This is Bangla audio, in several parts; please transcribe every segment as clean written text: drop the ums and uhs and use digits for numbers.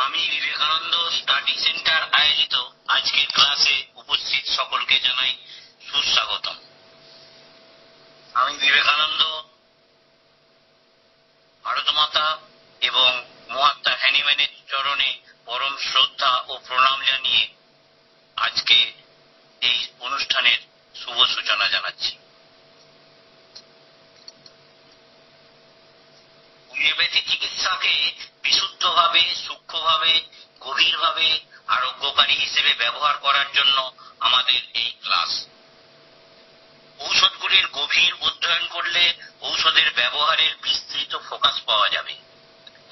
আমি বিবেকানন্দ স্টাডি সেন্টার আয়োজিত আজকের ক্লাসে উপস্থিত সকলকে জানাই সুস্বাগতম। আমি বিবেকানন্দ ভারতমাতা এবং মহাত্মা হ্যানিম্যানের চরণে পরম শ্রদ্ধা ও প্রণাম জানিয়ে আজকে এই অনুষ্ঠানের শুভ সূচনা জানাচ্ছি। হোমিওপ্যাথি চিকিৎসাকে বিশুদ্ধভাবে, সূক্ষ্মভাবে, গভীরভাবে আরোগ্যকারী হিসেবে ব্যবহার করার জন্য আমাদের এই ক্লাস। ঔষধগুলির গভীর অধ্যয়ন করলে ঔষধের ব্যবহারের বিস্তৃত ফোকাস পাওয়া যাবে।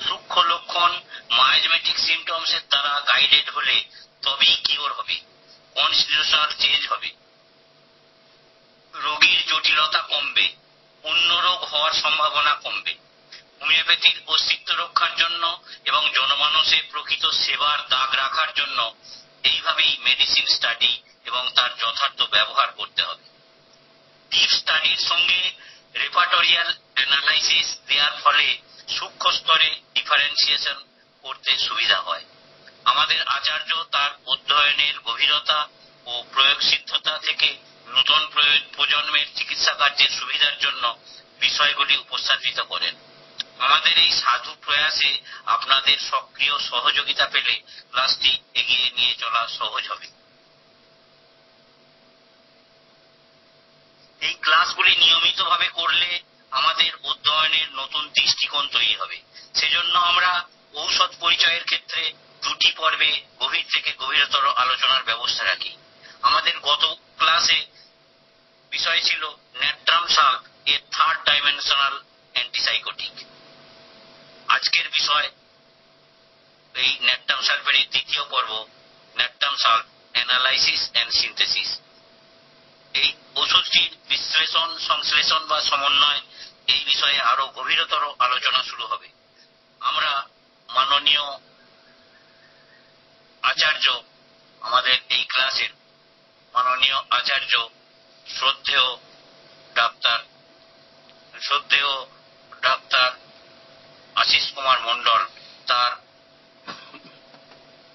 সূক্ষ্ম লক্ষণ মায়াজমেটিক সিমটমসের দ্বারা গাইডেড হলে তবেই কিওর হবে, কনস্টিটিউশনাল চেঞ্জ হবে, রোগীর জটিলতা কমবে, অন্য রোগ হওয়ার সম্ভাবনা কমবে। হোমিওপ্যাথির অস্তিত্ব রক্ষার জন্য এবং জনমানসে প্রকৃত সেবার দাগ রাখার জন্য এইভাবেই মেডিসিন স্টাডি এবং তার যথার্থ ব্যবহার করতে হবে। ডিপ স্টাডির সঙ্গে রেপার্টোরিয়াল অ্যানালাইসিস দেওয়ার ফলে সূক্ষ্ম স্তরে ডিফারেন্সিয়েশন করতে সুবিধা হয়। আমাদের আচার্য তার অধ্যয়নের গভীরতা ও প্রয়োগসিদ্ধতা থেকে নূতন প্রজন্মের চিকিৎসা কার্যের সুবিধার জন্য বিষয়গুলি উপস্থাপিত করেন। আমাদের এই সাধু প্রয়াসে আপনাদের সক্রিয় সহযোগিতা পেলে ক্লাসটি এগিয়ে নিয়ে চলা সহজ হবে। এই ক্লাসগুলি নিয়মিতভাবে করলে আমাদের অধ্যয়নের নতুন দৃষ্টিকোণ তৈরি হবে। সেজন্য আমরা ঔষধ পরিচয়ের ক্ষেত্রে দুটি পর্বে গভীর থেকে গভীরতর আলোচনার ব্যবস্থা রাখি। আমাদের গত ক্লাসে বিষয় ছিল ন্যাট্রামসাল এর থার্ড ডাইমেনশনাল অ্যান্টিসাইকোটিক। আজকের বিষয় এই ন্যাট্রামসালফের দ্বিতীয় পর্ব, ন্যাট্রামসাল অ্যানালাইসিস অ্যান্ড সিনথেসিস। এই ওষুধটির বিশ্লেষণ, সংশ্লেষণ বা সমন্বয়, এই বিষয়ে আরো গভীরতর আলোচনা শুরু হবে। আমরা মাননীয় আচার্য, আমাদের এই ক্লাসের মাননীয় আচার্য শ্রদ্ধেয় ডাক্তার আশিস কুমার মন্ডল, তার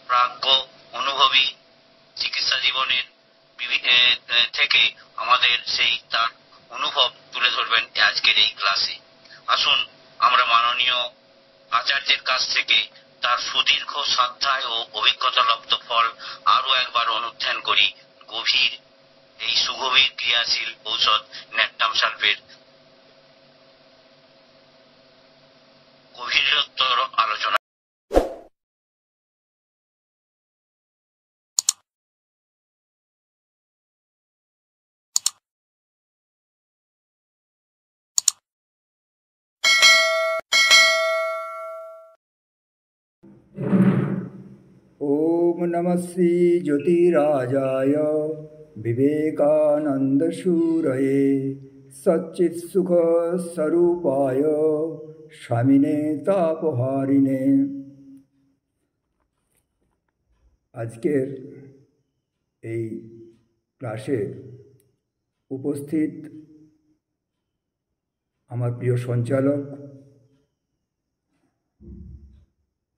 প্রাজ্ঞ অনুভবী চিকিৎসা জীবনের থেকে আমাদের সেই তার অনুভব তুলে ধরবেন আজকের এই ক্লাসে। আসুন আমরা মাননীয় আচার্যের কাছ থেকে তার সুদীর্ঘ শ্রদ্ধায় ও অভিজ্ঞতালব্ধ ফল আরো একবার অনুধ্যান করি গভীর এই সুগভীর ক্রিয়াশীল ঔষধ ন্যাট্রামসালফের গভীরতর আলোচনা। ओम नमः श्री ज्योतिराजाय विवेकानंदशूरये सच्चित्सुख स्वरूपाय स्वामिने तापहारिणे। আজকের এই ক্লাসে উপস্থিত আমার প্রিয় সঞ্চালক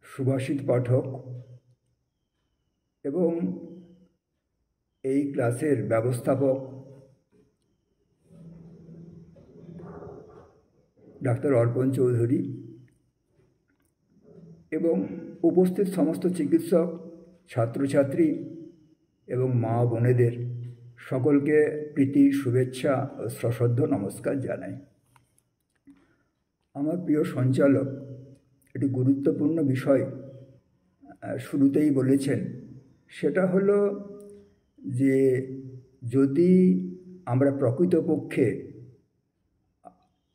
সুভাষিত পাঠক এবং এই ক্লাসের ব্যবস্থাপক ডাক্তার অর্পণ চৌধুরী এবং উপস্থিত সমস্ত চিকিৎসক, ছাত্রছাত্রী এবং মা বোনেদের সকলকে প্রীতি, শুভেচ্ছা ও সশ্রদ্ধ নমস্কার জানাই। আমার প্রিয় সঞ্চালক একটি গুরুত্বপূর্ণ বিষয় শুরুতেই বলেছেন, সেটা হলো যে যদি আমরা প্রকৃতপক্ষে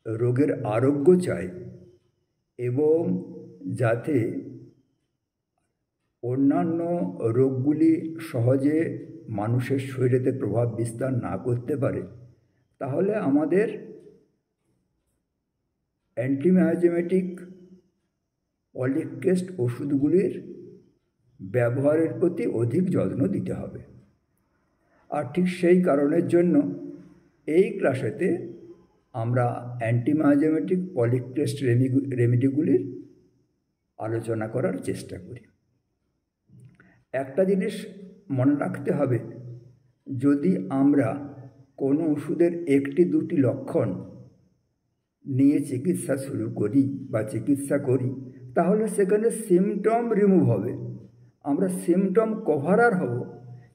রোগের আরোগ্য চাই এবং যাতে অন্যান্য রোগগুলি সহজে মানুষের শরীরেতে প্রভাব বিস্তার না করতে পারে, তাহলে আমাদের অ্যান্টিমায়াজমেটিক পলিক্রেস্ট ওষুধগুলির ব্যবহারের প্রতি অধিক যত্ন দিতে হবে। আর ঠিক সেই কারণের জন্য এই ক্লাসেতে আমরা অ্যান্টিমায়াজমেটিক পলিক্রেস্ট রেমেডিগুলির আলোচনা করার চেষ্টা করি। একটা জিনিস মনে রাখতে হবে, যদি আমরা কোনো ওষুধের একটি দুটি লক্ষণ নিয়ে চিকিৎসা শুরু করি বা চিকিৎসা করি, তাহলে সেখানে সিমটম রিমুভ হবে, আমরা সিমটম কভারার হব,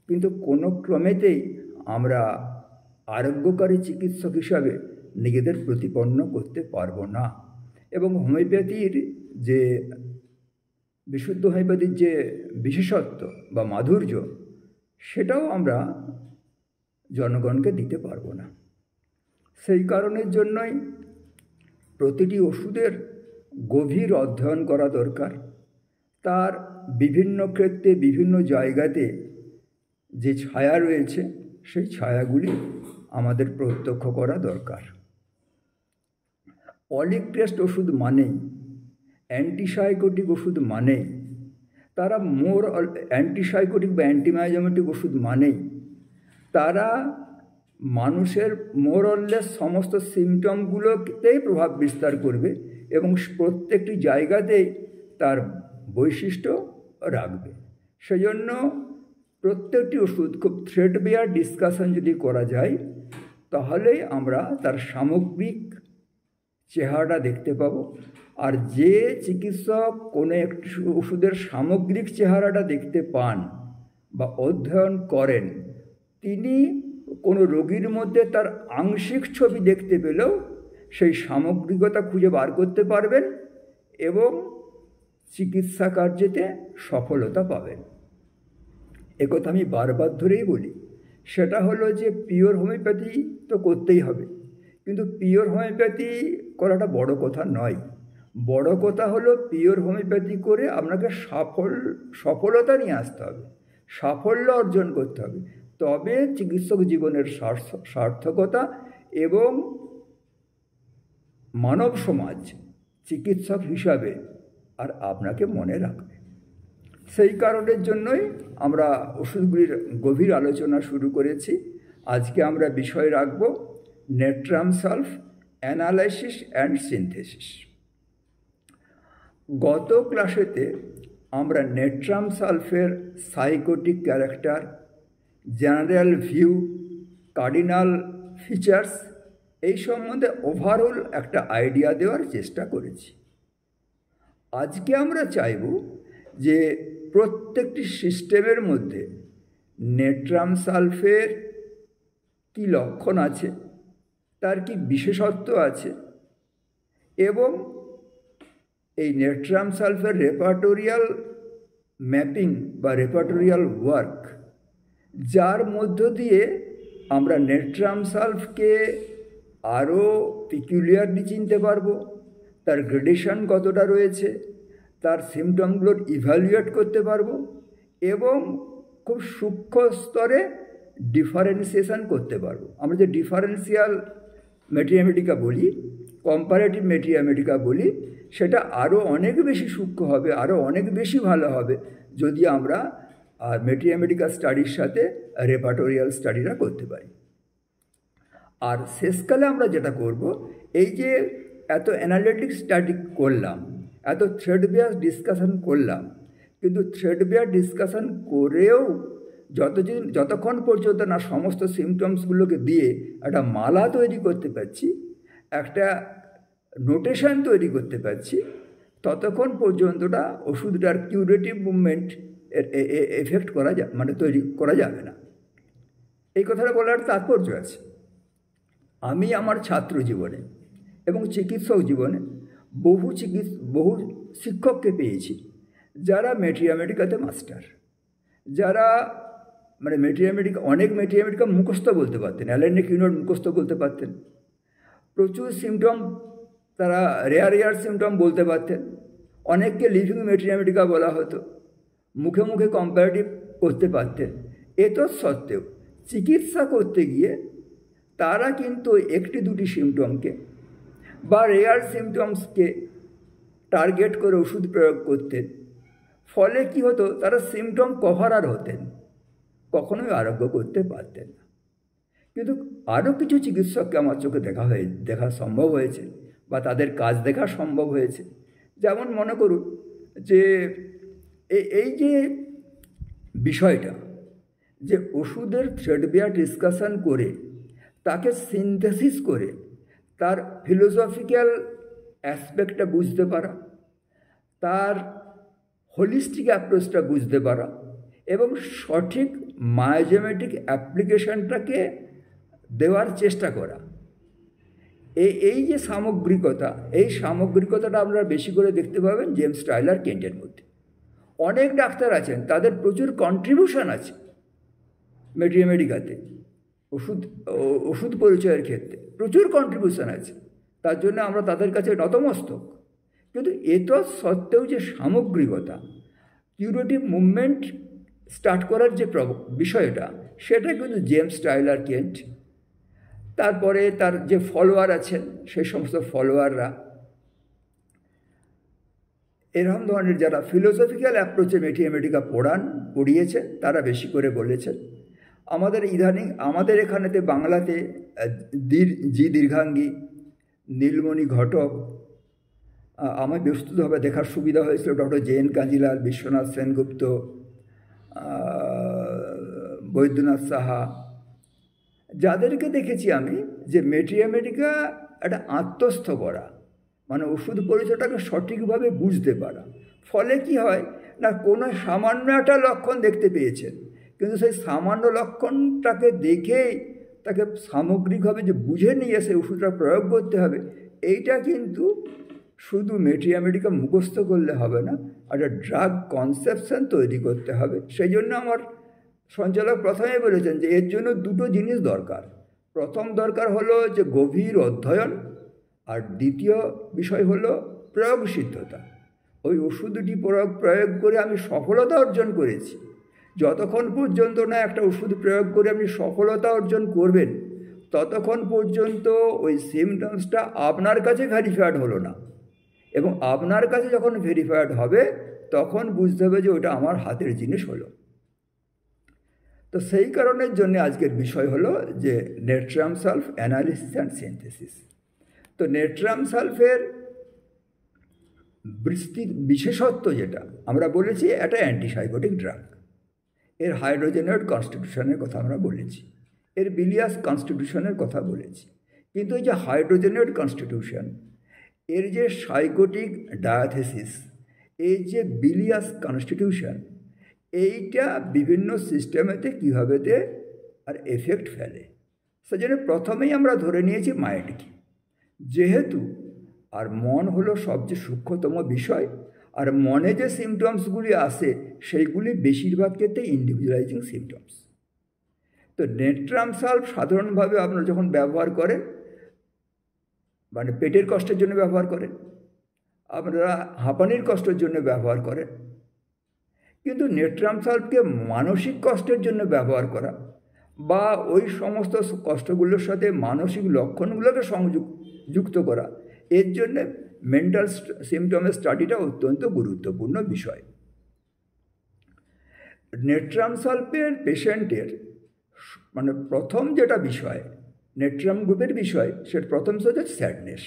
কিন্তু কোনো ক্রমেতেই আমরা আরোগ্যকারী চিকিৎসক হিসাবে নিজেদের প্রতিপন্ন করতে পারবো না। এবং হোমিওপ্যাথির যে বিশুদ্ধ হোমিওপ্যাথির যে বিশেষত্ব বা মাধুর্য, সেটাও আমরা জনগণকে দিতে পারবো না। সেই কারণের জন্যই প্রতিটি ওষুধের গভীর অধ্যয়ন করা দরকার। তার বিভিন্ন ক্ষেত্রে বিভিন্ন জায়গাতে যে ছায়া রয়েছে, সেই ছায়াগুলি আমাদের প্রত্যক্ষ করা দরকার। অলিক টেস্ট ওষুধ মানেই, অ্যান্টিসাইকোটিক ওষুধ মানেই, তারা অ্যান্টিসাইকোটিক বা অ্যান্টিমায়োজমেটিক ওষুধ মানেই তারা মানুষের মোরলেস সমস্ত সিমটমগুলোতেই প্রভাব বিস্তার করবে এবং প্রত্যেকটি জায়গাতেই তার বৈশিষ্ট্য রাখবে। সেজন্য প্রত্যেকটি ওষুধ খুব থ্রেডবেয়ার ডিসকাশন যদি করা যায়, তাহলেই আমরা তার সামগ্রিক চেহারাটা দেখতে পাব। আর যে চিকিৎসক কোনো একটি ওষুধের সামগ্রিক চেহারাটা দেখতে পান বা অধ্যয়ন করেন, তিনি কোনো রোগীর মধ্যে তার আংশিক ছবি দেখতে পেলেও সেই সামগ্রিকতা খুঁজে বার করতে পারবেন এবং চিকিৎসা কার্যেতে সফলতা পাবেন। একথা আমি বারবার ধরেই বলি, সেটা হলো যে পিওর হোমিওপ্যাথি তো করতেই হবে, কিন্তু পিওর হোমিওপ্যাথি করাটা বড় কথা নয়। বড় কথা হলো পিওর হোমিওপ্যাথি করে আপনাকে সফলতা নিয়ে আসতে হবে, সাফল্য অর্জন করতে হবে, তবে চিকিৎসক জীবনের সার্থকতা এবং মানব সমাজ চিকিৎসক হিসাবে আর আপনাকে মনে রাখবে। সেই কারণের জন্যই আমরা ওষুধগুলির গভীর আলোচনা শুরু করেছি। আজকে আমরা বিষয় রাখব natrum sulph analysis and synthesis. গত ক্লাসেতে আমরা নেট্রাম সালফের psychotic character, general view, cardinal features এই সম্বন্ধে ওভারঅল একটা আইডিয়া দেওয়ার চেষ্টা করেছি। আজকে আমরা চাইব যে প্রত্যেকটি সিস্টেমের মধ্যে নেট্রাম সালফের কী লক্ষণ আছে, তার কি বিশেষত্ব আছে, এবং এই নেট্রাম সালফের রেপার্টোরিয়াল ম্যাপিং বা রেপার্টোরিয়াল ওয়ার্ক, যার মধ্য দিয়ে আমরা নেট্রাম সালফকে আরও পিকুলিয়ারলি চিনতে পারবো, তার গ্রেডেশন কতটা রয়েছে, তার সিমটমগুলোর ইভ্যালুয়েট করতে পারবো এবং খুব সূক্ষ্ম স্তরে ডিফারেন্সিয়েশন করতে পারবো। আমরা যে ডিফারেন্সিয়াল মেটিয়ামেটিকা বলি, কম্পারেটিভ মেটিয়ামেটিকা বলি, সেটা আরও অনেক বেশি সূক্ষ্ম হবে, আরও অনেক বেশি ভালো হবে যদি আমরা মেটিয়ামেটিকা স্টাডির সাথে রেপার্টোরিয়াল স্টাডিটা করতে পারি। আর শেষকালে আমরা যেটা করব, এই যে এত অ্যানালিটিক স্টাডি করলাম, এত থ্রেডবেয়ার ডিসকাশন করলাম, কিন্তু থ্রেডবেয়ার ডিসকাশন করেও যতক্ষণ পর্যন্ত না সমস্ত সিমটমসগুলোকে দিয়ে একটা মালা তৈরি করতে পারছি, একটা নোটেশন তৈরি করতে পারছি, ততক্ষণ পর্যন্তটা ওষুধটার কিউরেটিভ মুভমেন্ট এফেক্ট করা তৈরি করা যাবে না। এই কথাটা বলার তাৎপর্য আছে। আমি আমার ছাত্র জীবনে এবং চিকিৎসক জীবনে বহু শিক্ষককে পেয়েছি যারা মেটিয়ামেটিকাতে মাস্টার, যারা অনেক মেটিয়ামেটিকা মুখস্থ বলতে পারতেন, অ্যালেনিক ইউনিট মুখস্থ বলতে পারতেন, প্রচুর সিমটম তারা রেয়ার সিমটম বলতে পারতেন, অনেককে লিভিং মেটিয়ামেটিকা বলা হতো, মুখে মুখে কম্পারেটিভ করতে পারতেন। সত্ত্বেও চিকিৎসা করতে গিয়ে তারা কিন্তু একটি দুটি সিমটমকে বা রেয়ার সিমটমসকে টার্গেট করে ওষুধ প্রয়োগ করতেন। ফলে কি হতো, তারা সিমটম কভারার হতেন, কখনোই আরোগ্য করতে পারতেন না। কিন্তু আরও কিছু চিকিৎসককে আমার চোখে দেখা সম্ভব হয়েছে বা তাদের কাজ দেখা সম্ভব হয়েছে। যেমন মনে করুন যে এই যে বিষয়টা, যে ওষুধের থ্রেডবেয়ার ডিসকাশন করে তাকে সিনথেসিস করে তার ফিলোসফিক্যাল অ্যাসপেক্টটা বুঝতে পারা, তার হোলিস্টিক অ্যাপ্রোচটা বুঝতে পারা এবং সঠিক মায়োজেমেটিক অ্যাপ্লিকেশনটাকে দেওয়ার চেষ্টা করা, এই যে সামগ্রিকতা, এই সামগ্রিকতাটা আপনারা বেশি করে দেখতে পাবেন জেমস টাইলার কেন্টের মধ্যে। অনেক ডাক্তার আছেন, তাদের প্রচুর কন্ট্রিবিউশন আছে ম্যাথমেটিকাতে, ওষুধ পরিচয়ের ক্ষেত্রে প্রচুর কন্ট্রিবিউশন আছে, তার জন্য আমরা তাদের কাছে নতমস্তক। কিন্তু এত সত্ত্বেও যে সামগ্রিকতা, কিউরেটিভ মুভমেন্ট স্টার্ট করার যে বিষয়টা, সেটা কিন্তু জেমস টাইলার কেন্ট, তারপরে তার যে ফলোয়ার আছেন সেই সমস্ত ফলোয়াররা, এরকম ধরনের যারা ফিলোসফিক্যাল অ্যাপ্রোচে ম্যাথমেটিকা পড়িয়েছেন তারা বেশি করে বলেছেন। আমাদের ইদানিং আমাদের এখানেতে বাংলাতে জি দীর্ঘাঙ্গী, নীলমণি ঘটক, আমার বস্তুতভাবে দেখার সুবিধা হয়েছিল ডক্টর জে.এন. কাঞ্জিলাল, বিশ্বনাথ সেনগুপ্ত, বৈদ্যনাথ সাহা, যাদেরকে দেখেছি আমি যে ম্যাথমেটিকা একটা আত্মস্থ করা, মানে ওষুধ পরিচয়টাকে সঠিকভাবে বুঝতে পারা। ফলে কি হয় না, কোনো সামান্য একটা লক্ষণ দেখতে পেয়েছেন, কিন্তু সেই সামান্য লক্ষণটাকে দেখেই তাকে সামগ্রিকভাবে যে বুঝে নিয়ে সেই ওষুধটা প্রয়োগ করতে হবে, এইটা কিন্তু শুধু ম্যাথমেটিকা মুখস্থ করলে হবে না, একটা ড্রাগ কনসেপশন তৈরি করতে হবে। সেই জন্য আমার সঞ্চালক প্রথমেই বলেছেন যে এর জন্য দুটো জিনিস দরকার। প্রথম দরকার হলো যে গভীর অধ্যয়ন, আর দ্বিতীয় বিষয় হলো প্রয়োগসিদ্ধতা। ওই ওষুধ দুটি প্রয়োগ করে আমি সফলতা অর্জন করেছি। যতক্ষণ পর্যন্ত না একটা ওষুধ প্রয়োগ করে আপনি সফলতা অর্জন করবেন, ততক্ষণ পর্যন্ত ওই সিমটমসটা আপনার কাছে ভেরিফাইড হলো না, এবং আপনার কাছে যখন ভেরিফাইড হবে তখন বুঝতে হবে যে ওটা আমার হাতের জিনিস হলো। তো সেই কারণের জন্য আজকের বিষয় হলো যে natrum sulph analysis and synthesis. তো নেট্রাম সালফের বিশেষত্ব যেটা আমরা বলেছি, এটা অ্যান্টিসাইকোটিক ড্রাগ। এর হাইড্রোজেনেট কনস্টিটিউশনের কথা আমরা বলেছি, এর বিলিয়াস কনস্টিটিউশনের কথা বলেছি। কিন্তু এই যে হাইড্রোজেনেট কনস্টিটিউশন, এর যে সাইকোটিক ডায়াথেসিস, এই যে বিলিয়াস কনস্টিটিউশন, এইটা বিভিন্ন সিস্টেমেতে কীভাবে আর এফেক্ট ফেলে, সেজন্য প্রথমেই আমরা ধরে নিয়েছি মাইন্ডকে, যেহেতু আর মন হলো সবচেয়ে সূক্ষ্মতম বিষয়, আর মনে যে সিমটমসগুলি আসে সেইগুলি বেশিরভাগ ক্ষেত্রে ইন্ডিভিজুয়ালাইজিং সিমটমস। তো নেট্রাম সালফ সাধারণভাবে আপনারা যখন ব্যবহার করেন, মানে পেটের কষ্টের জন্য ব্যবহার করেন, আপনারা হাঁপানির কষ্টের জন্য ব্যবহার করেন, কিন্তু নেট্রাম সালফকে মানসিক কষ্টের জন্য ব্যবহার করা বা ওই সমস্ত কষ্টগুলোর সাথে মানসিক লক্ষণগুলোকে যুক্ত করা, এর জন্যে মেন্টাল সিমটমের স্টাডিটা অত্যন্ত গুরুত্বপূর্ণ বিষয়। নেট্রাম সালফের পেশেন্টের মানে প্রথম যেটা বিষয়, নেট্রাম গ্রুপের বিষয়, সেটা প্রথম হচ্ছে স্যাডনেস।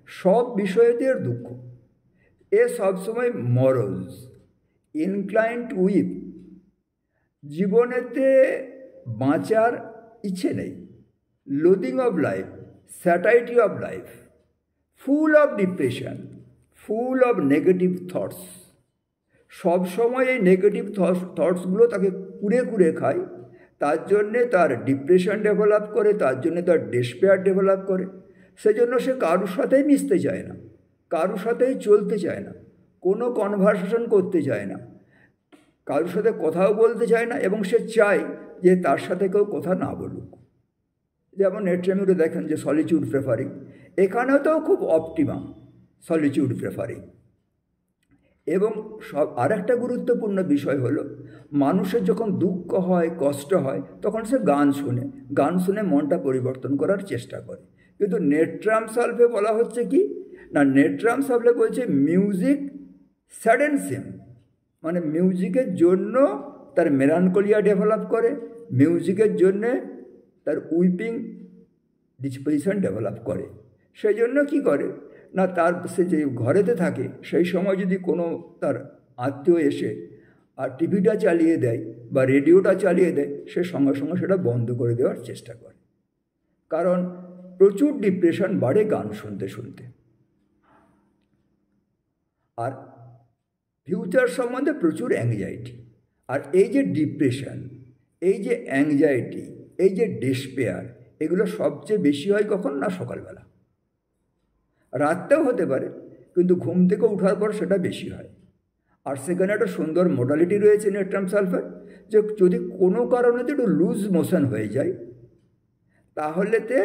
সব বিষয়েদের দুঃখ, এ সবসময় মরজ, ইনক্লাইন টু উইপ, জীবনেতে বাঁচার ইচ্ছে নেই, loathing of life, satiety of life, full of depression, full of negative thoughts. সবসময় এই নেগেটিভ থটসগুলো তাকে কুড়ে কুড়ে খায়, তার জন্যে তার ডিপ্রেশন ডেভেলপ করে, তার জন্যে তার ডেসপেয়ার ডেভেলপ করে। সেজন্য সে কারোর সাথেই মিশতে চায় না, কারোর সাথেই চলতে চায় না, কোনো কনভারসেশন করতে চায় না, কারোর সাথে কথাও বলতে চায় না, এবং সে চায় যে তার সাথে কেউ কথা না বলুক। যেমন নেট্রামে দেখেন যে সলিটিউড প্রেফারিং, এখানেও তো খুব অপটিমাম সলিটিউড প্রেফারিং। এবং আরেকটা গুরুত্বপূর্ণ বিষয় হলো, মানুষের যখন দুঃখ হয়, কষ্ট হয়, তখন সে গান শুনে মনটা পরিবর্তন করার চেষ্টা করে। কিন্তু নেট্রাম সালফে বলা হচ্ছে কি না, নেট্রাম সালফে বলছে মিউজিক স্যাডেন্স হিম, মানে মিউজিকের জন্য তার মেলানকোলিয়া ডেভেলপ করে, মিউজিকের জন্যে তার উইপিং ডিসপোজিশন ডেভেলপ করে। সেই জন্য কী করে না, তার সে যে ঘরেতে থাকে সেই সময় যদি কোনো তার আত্মীয় এসে আর টিভিটা চালিয়ে দেয় বা রেডিওটা চালিয়ে দেয়, সে সঙ্গে সঙ্গে সেটা বন্ধ করে দেওয়ার চেষ্টা করে। কারণ প্রচুর ডিপ্রেশন বাড়ে গান শুনতে শুনতে। আর ফিউচার সম্বন্ধে প্রচুর অ্যাংজাইটি। আর এই যে ডিপ্রেশন, এই যে অ্যাংজাইটি, এই যে ডেসপেয়ার, এগুলো সবচেয়ে বেশি হয় কখন না? সকালবেলা। রাতটাও হতে পারে, কিন্তু ঘুম থেকে ওঠার পর সেটা বেশি হয়। আর সেখানে একটা সুন্দর মোডালিটি রয়েছে নেট্রাম সালফার, যে যদি কোনো কারণে একটু লুজ মোশন হয়ে যায় তাহলেতে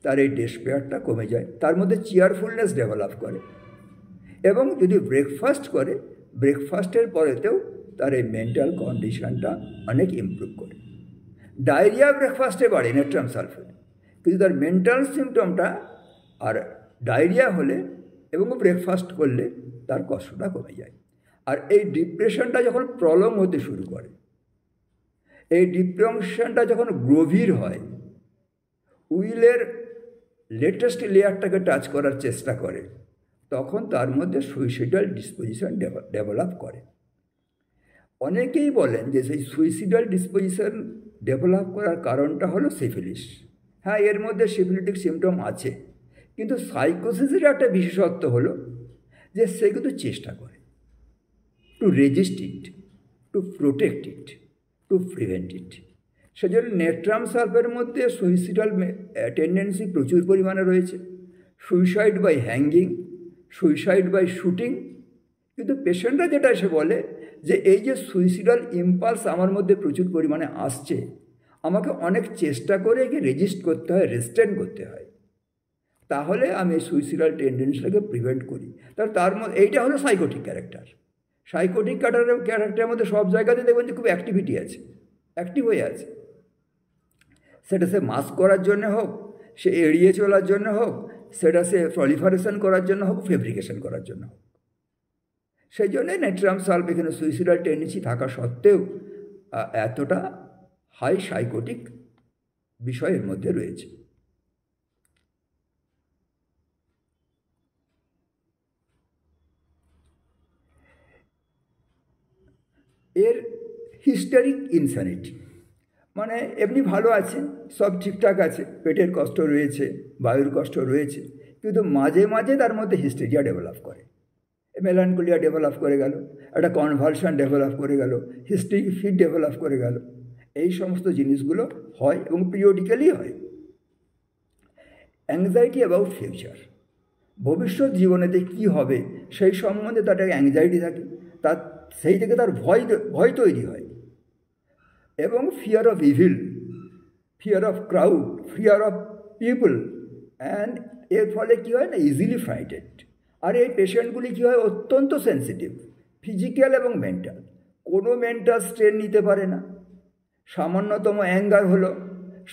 তার এই ডেসপেয়ারটা কমে যায়, তার মধ্যে চেয়ারফুলনেস ডেভেলপ করে। এবং যদি ব্রেকফাস্ট করে, ব্রেকফাস্টের পরেতেও তার এই মেন্টাল কন্ডিশনটা অনেক ইমপ্রুভ করে। ডায়রিয়া ব্রেকফাস্টে বাড়ে নেট্রাম সালফেট, কিন্তু তার মেন্টাল সিমটমটা আর ডায়রিয়া হলে এবং ব্রেকফাস্ট করলে তার কষ্টটা কমে যায়। আর এই ডিপ্রেশনটা যখন প্রলং হতে শুরু করে, এই ডিপ্রেশনটা যখন গভীর হয়, উইলের লেটেস্ট লেয়ারটাকে টাচ করার চেষ্টা করে, তখন তার মধ্যে সুইসাইডাল ডিসপোজিশন ডেভেলপ করে। অনেকেই বলেন যে সেই সুইসাইডাল ডিসপোজিশন ডেভেলপ করার কারণটা হলো সিফিলিস। হ্যাঁ, এর মধ্যে সিফিলিটিক সিমটম আছে, কিন্তু সাইকোসিসের একটা বিশেষত্ব হলো যে সে কিন্তু চেষ্টা করে to resist it, to protect it, to prevent it. সেজন্য নেট্রাম সালফের মধ্যে সুইসাইডাল টেন্ডেন্সি প্রচুর পরিমাণে রয়েছে, suicide by hanging, suicide by shooting. কিন্তু পেশেন্টরা যেটা এসে বলে যে এই যে সুইসাইডাল ইম্পালস আমার মধ্যে প্রচুর পরিমাণে আসছে, আমাকে অনেক চেষ্টা করে একে রেজিস্ট করতে হয়, রেস্ট্রেন করতে হয়, তাহলে আমি সুইসাইডাল টেন্ডেন্সিটাকে প্রিভেন্ট করি। তার মধ্যে এইটা হলো সাইকোটিক ক্যারেক্টার। সাইকোটিক ক্যারেক্টারের মধ্যে সব জায়গাতে দেখবেন যে খুব অ্যাক্টিভিটি আছে, অ্যাক্টিভ হয়ে আছে। সেটা সে মাস্ক করার জন্য হোক, সে এড়িয়ে চলার জন্য হোক, সেটা সে প্রলিফারেশন করার জন্য হোক, ফেব্রিকেশন করার জন্য হোক। সেই জন্যে নেট্রাম সালফ এখানে সুইসাইডাল টেন্ডেন্সি থাকা সত্ত্বেও এতটা হাই সাইকোটিক বিষয়ের মধ্যে রয়েছে। এর হিস্টেরিক ইনস্যানিটি মানে এমনি ভালো আছে, সব ঠিকঠাক আছে, পেটের কষ্ট রয়েছে, বায়ুর কষ্ট রয়েছে, কিন্তু মাঝে মাঝে তার মধ্যে হিস্টেরিয়া ডেভেলপ করে, মেলানকোলিয়া ডেভেলপ করে গেল, একটা কনভালশন ডেভেলপ করে গেল, হিস্টেরিক ফিট ডেভেলপ করে গেল। এই সমস্ত জিনিসগুলো হয় এবং পিরিয়ডিক্যালি হয়। অ্যাংজাইটি অ্যাবাউট ফিউচার, ভবিষ্যৎ জীবনেতে কী হবে সেই সম্বন্ধে তার একটা অ্যাংজাইটি থাকে, তার সেই থেকে তার ভয় তৈরি হয়। এবং fear of evil, fear of crowd, fear of people, and এর ফলে কী হয় না, ইজিলি ফ্রাইটেড। আর এই পেশেন্টগুলি কী হয়, অত্যন্ত সেন্সিটিভ, ফিজিক্যাল এবং মেন্টাল। কোনো মেন্টাল স্ট্রেন নিতে পারে না। সামান্যতম অ্যাঙ্গার হলো,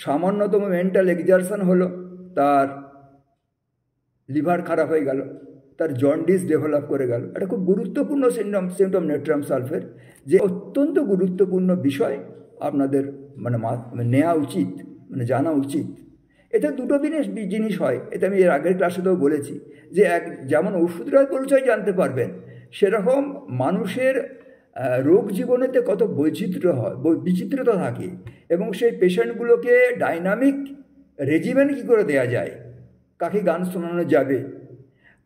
সামান্যতম মেন্টাল এক্সারশন হলো, তার লিভার খারাপ হয়ে গেল, তার জন্ডিস ডেভেলপ করে গেল। এটা খুব গুরুত্বপূর্ণ সিমটম নেট্রাম সালফের, যে অত্যন্ত গুরুত্বপূর্ণ বিষয় আপনাদের নেওয়া উচিত, জানা উচিত। এতে দুটো জিনিস হয়, এতে আমি এর আগের ক্লাসেতেও বলেছি, যে যেমন ওষুধের পরিচয় জানতে পারবেন, সেরকম মানুষের রোগ জীবনেতে কত বৈচিত্র্য হয়, বিচিত্রতা থাকে, এবং সেই পেশেন্টগুলোকে ডাইনামিক রেজিমেন্ট কী করে দেওয়া যায়, কাকে গান শোনানো যাবে,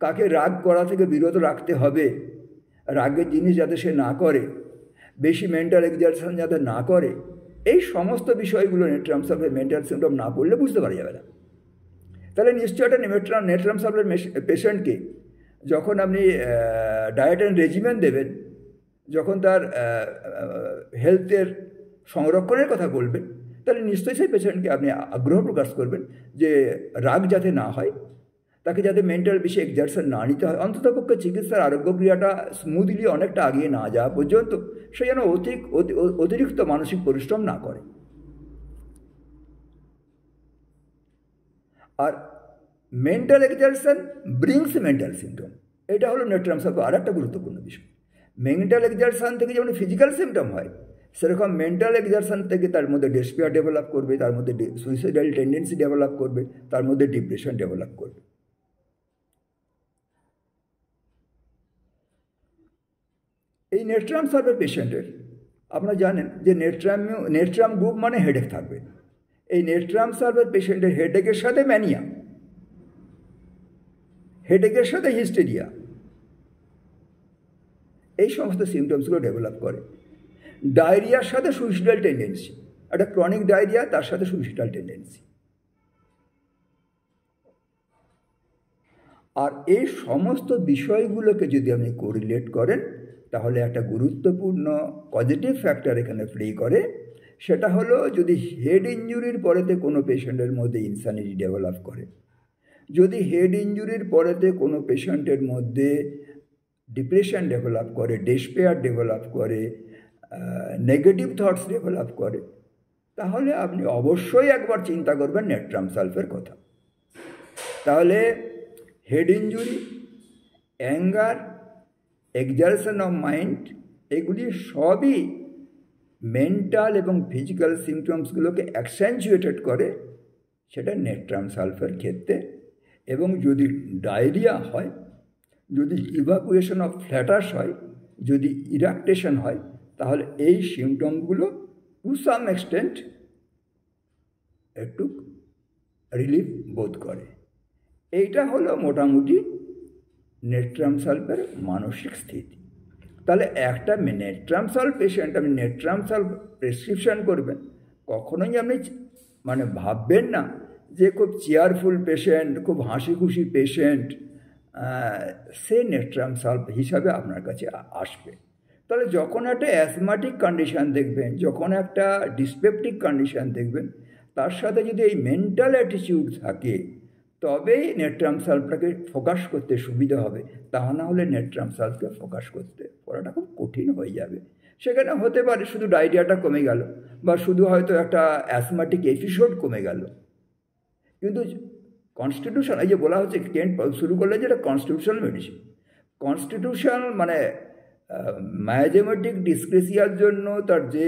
কাকে রাগ করা থেকে বিরত রাখতে হবে, রাগের জিনিস যাতে সে না করে, বেশি মেন্টাল এক্সারশন যাতে না করে, এই সমস্ত বিষয়গুলো নেট্রাম সালফের মেন্টাল সিমটম না পড়লে বুঝতে পারা যাবে না। তাহলে নিশ্চয়ই একটা নেট্রাম সালফের পেশেন্টকে যখন আপনি ডায়েট অ্যান্ড রেজিমেন্ট দেবেন, যখন তার হেলথের সংরক্ষণের কথা বলবেন, তাহলে নিশ্চয়ই সেই পেশেন্টকে আপনি আগ্রহ প্রকাশ করবেন যে রাগ যাতে না হয়, তাকে যাতে মেন্টাল বেশি এক্সারশন না নিতে হয়, অন্ততপক্ষে চিকিৎসার আরোগ্য ক্রিয়াটা স্মুথলি অনেকটা আগিয়ে না যাওয়া পর্যন্ত সে যেন অতিরিক্ত মানসিক পরিশ্রম না করে। আর mental exertion brings mental symptom, এটা হলো নেট্রাম সালফের আর একটা গুরুত্বপূর্ণ বিষয়। মেন্টাল এক্সারশন থেকে যেমন ফিজিক্যাল সিমটম হয়, সেরকম মেন্টাল এক্সারশন থেকে তার মধ্যে ডেসপেয়ার ডেভেলপ করবে, তার মধ্যে সুইসাইডাল টেন্ডেন্সি ডেভেলপ করবে, তার মধ্যে ডিপ্রেশন ডেভেলপ করবে। এই নেট্রাম সালফের পেশেন্টের আপনারা জানেন যে নেট্রাম গ্রুপ মানে হেডেক থাকবে। এই নেট্রাম সালফের পেশেন্টের হেডেকের সাথে ম্যানিয়া, হেডেকের সাথে হিস্টেরিয়া, এই সমস্ত সিমটমসগুলো ডেভেলপ করে। ডায়রিয়ার সাথে সুইসাইডাল টেন্ডেন্সি, একটা ক্রনিক ডায়রিয়া, তার সাথে সুইসাইডাল টেন্ডেন্সি। আর এই সমস্ত বিষয়গুলোকে যদি আপনি কোরিলেট করেন, তাহলে একটা গুরুত্বপূর্ণ পজিটিভ ফ্যাক্টর এখানে প্লে করে। সেটা হলো যদি হেড ইঞ্জুরির পরেতে কোনো পেশেন্টের মধ্যে ইনসানিটি ডেভেলপ করে, যদি হেড ইঞ্জুরির পরেতে কোনো পেশেন্টের মধ্যে ডিপ্রেশন ডেভেলপ করে, ডেসপেয়ার ডেভেলপ করে, নেগেটিভ থটস ডেভেলপ করে, তাহলে আপনি অবশ্যই একবার চিন্তা করবেন নেট্রাম সালফের কথা। তাহলে head injury, anger, exertion of mind, এগুলি সবই মেন্টাল এবং ফিজিক্যাল সিমটমসগুলোকে অ্যাকসেন্চুয়েটেড করে, সেটা নেট্রাম সালফের ক্ষেত্রে। এবং যদি ডায়রিয়া হয়, যদি ইভাকুয়েশন অফ ফ্ল্যাটাস হয়, যদি ইরাকটেশন হয়, তাহলে এই সিমটমগুলো টু সাম এক্সটেন্ট একটু রিলিফ বোধ করে। এইটা হলো মোটামুটি নেট্রাম সালফের মানসিক স্থিতি। তাহলে একটা নেট্রাম সালফ পেশেন্ট, আপনি নেট্রাম সালফ প্রেসক্রিপশন করবেন, কখনোই আপনি মানে ভাববেন না যে খুব চেয়ারফুল পেশেন্ট, খুব হাসি খুশি পেশেন্ট, সে নেট্রাম সালফ হিসাবে আপনার কাছে আসবে। তাহলে যখন একটা অ্যাজমাটিক কন্ডিশান দেখবেন, যখন একটা ডিসপেপটিক কন্ডিশান দেখবেন, তার সাথে যদি এই মেন্টাল অ্যাটিটিউড থাকে, তবেই নেট্রাম সালফটাকে ফোকাস করতে সুবিধা হবে। তা না হলে নেট্রাম সালফকে ফোকাস করতে পড়াটা খুব কঠিন হয়ে যাবে। সেখানে হতে পারে শুধু ডায়রিয়াটা কমে গেল, বা শুধু হয়তো একটা অ্যাজমাটিক এপিসোড কমে গেল, কিন্তু কনস্টিটিউশন, এই যে বলা হচ্ছে কেন্ট শুরু করলে যেটা কনস্টিটিউশনাল মেডিসিন, কনস্টিটিউশনাল মানে মায়াজেমেটিক ডিসক্রেসিয়ার জন্য তার যে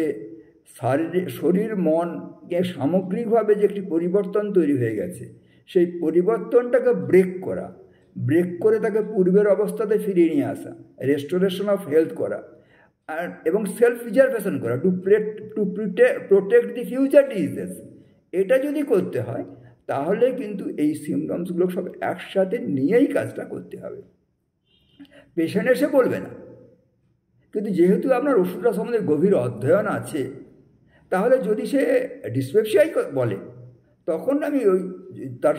শরীর মনকে সামগ্রিকভাবে যে একটি পরিবর্তন তৈরি হয়ে গেছে, সেই পরিবর্তনটাকে ব্রেক করে তাকে পূর্বের অবস্থাতে ফিরিয়ে নিয়ে আসা, রেস্টোরেশন অফ হেলথ করা, আর এবং সেলফ প্রিজার্ভেশন করা, to protect the future diseases, এটা যদি করতে হয় তাহলে কিন্তু এই সিমটমসগুলো সব একসাথে নিয়েই কাজটা করতে হবে। পেশেন্ট এসে বলবে না, কিন্তু যেহেতু আপনার ওষুধটা সম্বন্ধে গভীর অধ্যয়ন আছে, তাহলে যদি সে ডিসপেপসিয়াই বলে, তখন আমি ওই তার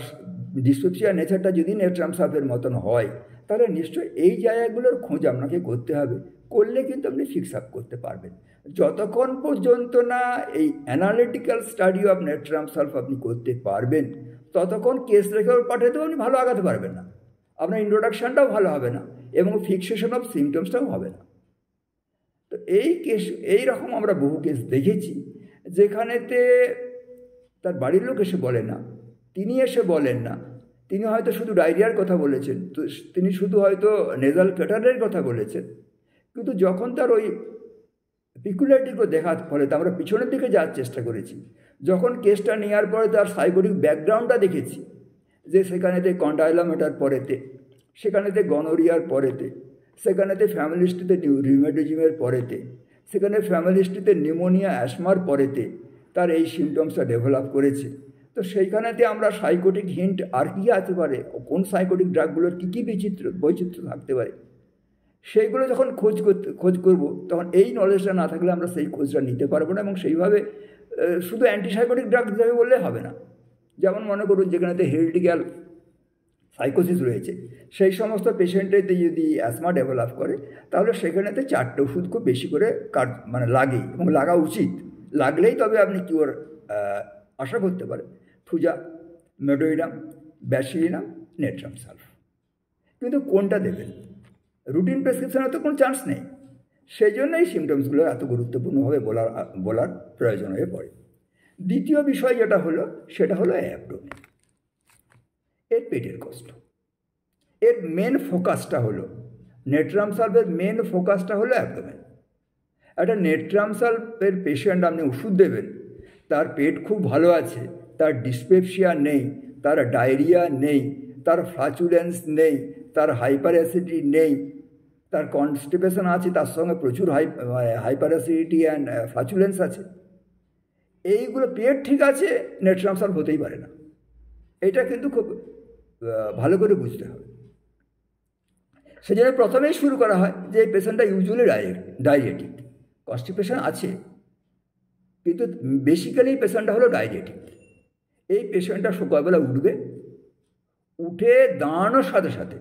ডিসপেপসিয়া নেচারটা যদি নেট্রাম সালফের মতন হয়, তাহলে নিশ্চয়ই এই জায়গাগুলোর খোঁজ আপনাকে করতে হবে। করলে কিন্তু আপনি ফিক্স আপ করতে পারবেন। যতক্ষণ পর্যন্ত না এই analytical study of natrum sulph আপনি করতে পারবেন, ততক্ষণ কেস রেখেও পাঠাতেও আপনি ভালো আগাতে পারবেন না, আপনার ইন্ট্রোডাকশানটাও ভালো হবে না, এবং ফিক্সেশন অফ সিমটমসটাও হবে না। তো এই রকম আমরা বহু কেস দেখেছি, যেখানেতে তার বাড়ির লোক এসে বলে না, তিনি এসে বলেন না, তিনি হয়তো শুধু ডায়রিয়ার কথা বলেছেন, তো তিনি শুধু হয়তো নেজাল ক্যাটারের কথা বলেছেন, কিন্তু যখন তার ওই পিকুলারিটিগুলো দেখার ফলে আমরা পিছনের দিকে যাওয়ার চেষ্টা করেছি, যখন কেসটা নেওয়ার পরে তার সাইকোটিক ব্যাকগ্রাউন্ডটা দেখেছি, যে সেখানেতে কন্ডাইলামেটার পরেতে, সেখানেতে গনোরিয়ার পরেতে, সেখানেতে ফ্যামিলি হিস্ট্রিতে রিউমেটিজমের পরেতে, সেখানে ফ্যামিলি হিস্ট্রিতে নিউমোনিয়া, অ্যাসমা পরেতে তার এই সিমটমসটা ডেভেলপ করেছে। তো সেইখানেতে আমরা সাইকোটিক হিন্ট আর কী আসতে পারে, কোন সাইকোটিক ড্রাগগুলোর কী কী বৈচিত্র্য থাকতে পারে, সেইগুলো যখন খোঁজ করব, তখন এই নলেজটা না থাকলে আমরা সেই খোঁজটা নিতে পারবো না, এবং সেইভাবে শুধু অ্যান্টিসাইকোটিক ড্রাগ হিসাবে বললে হবে না। যেমন মনে করুন যেখানেতে হেরিডিক্যাল সাইকোসিস রয়েছে, সেই সমস্ত পেশেন্টেতে যদি অ্যাসমা ডেভেলপ করে, তাহলে সেখানেতে 4টে ওষুধ খুব বেশি করে লাগে, এবং লাগা উচিত। লাগলেই তবে আপনি কিওর আশা করতে পারেন। ফুজা, মেডোইনাম, ব্যাসিলিনাম, নেট্রাম সালফ। কিন্তু কোনটা দেবেন, রুটিন প্রেসক্রিপশনে তো কোনো চান্স নেই। সেই জন্যই সিমটমসগুলো এত গুরুত্বপূর্ণভাবে বলার প্রয়োজন হয়ে পড়ে। দ্বিতীয় বিষয় যেটা হলো, সেটা হলো অ্যাবডোমেন, এর পেটের কষ্ট। এর মেন ফোকাসটা হলো নেট্রাম সালফের মেন ফোকাসটা হলো অ্যাবডোমেন। একটা নেট্রাম সালফের পেশেন্ট আপনি ওষুধ দেবেন, তার পেট খুব ভালো আছে, তার ডিসপেপসিয়া নেই, তার ডায়রিয়া নেই, তার ফ্লাচুলেন্স নেই, তার হাইপার অ্যাসিডিটি নেই, তার কনস্টিপেশন আছে, তার সঙ্গে প্রচুর হাইপার অ্যাসিডিটি অ্যান্ড ফ্লাচুলেন্স আছে, এইগুলো পেট ঠিক আছে, নেট ট্রান্সফার হতেই পারে না। এটা কিন্তু খুব ভালো করে বুঝতে হবে। সেজন্য প্রথমেই শুরু করা হয় যে এই পেশেন্টটা ইউজুয়ালি ডায়রিয়েটিক, কনস্টিপেশন আছে কিন্তু বেসিক্যালি পেশেন্টটা হলো ডায়রিয়েটিক। এই পেশেন্টটা সকালবেলা উঠবে, উঠে দাঁড়ানোর সাথে সাথে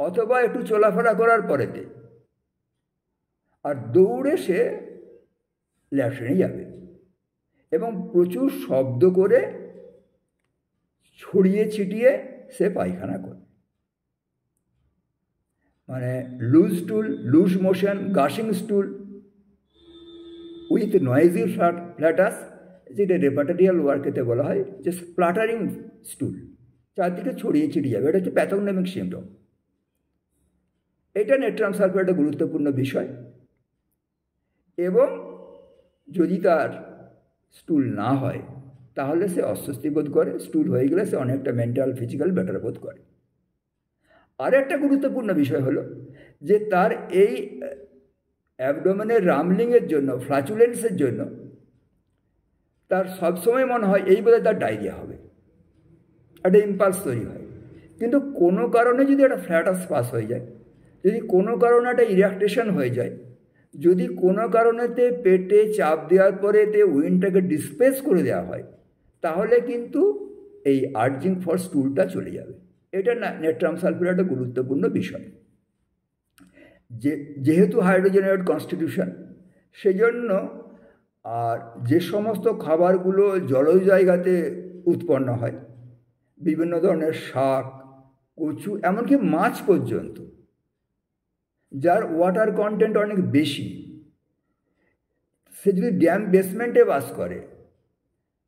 অথবা একটু চলাফেরা করার পরেতে আর দৌড়ে সে ল্যাট্রিনে যাবে এবং প্রচুর শব্দ করে ছড়িয়ে ছিটিয়ে সে পায়খানা করে, মানে loose stool, loose motion, gushing stool with noisy flatus, যেটা রেপার্টেরিয়াল ওয়ার্কেতে বলা হয় যে স্প্লাটারিং স্টুল, চারদিকে ছড়িয়ে ছিটিয়ে যাবে। এটা হচ্ছে প্যাথোগনমিক সিমটম। এটা নেট্রাম সালফেট একটা গুরুত্বপূর্ণ বিষয়। এবং যদি তার স্টুল না হয় তাহলে সে অস্বস্তি বোধ করে, স্টুল হয়ে গেলে সে অনেকটা মেন্টাল ফিজিক্যাল বেটার বোধ করে। আর একটা গুরুত্বপূর্ণ বিষয় হলো যে তার এই অ্যাবডোমেনের রামলিংয়ের জন্য, ফ্লাচুলেন্সের জন্য তার সবসময় মনে হয় এই বোধহয় তার ডায়রিয়া হবে, একটা ইম্পালস তৈরি হয়। কিন্তু কোনো কারণে যদি একটা ফ্ল্যাটাস পাস হয়ে যায়, যদি কোনো কারণে একটা ইরিটেশন হয়ে যায়, যদি কোনো কারণেতে পেটে চাপ দেওয়ার পরে উইন্ডটাকে ডিসপ্লেস করে দেওয়া হয়, তাহলে কিন্তু এই আর্জিং ফর স্টুলটা চলে যাবে। এটা নেট্রাম সালফেট একটা গুরুত্বপূর্ণ বিষয়। যেহেতু হাইড্রোজেনেটেড কনস্টিটিউশন, সেজন্য আর যে সমস্ত খাবারগুলো জলজ জায়গাতে উৎপন্ন হয়, বিভিন্ন ধরনের শাক, কচু, এমনকি মাছ পর্যন্ত, যার ওয়াটার কন্টেন্ট অনেক বেশি, সে যদি ড্যাম বেসমেন্টে বাস করে,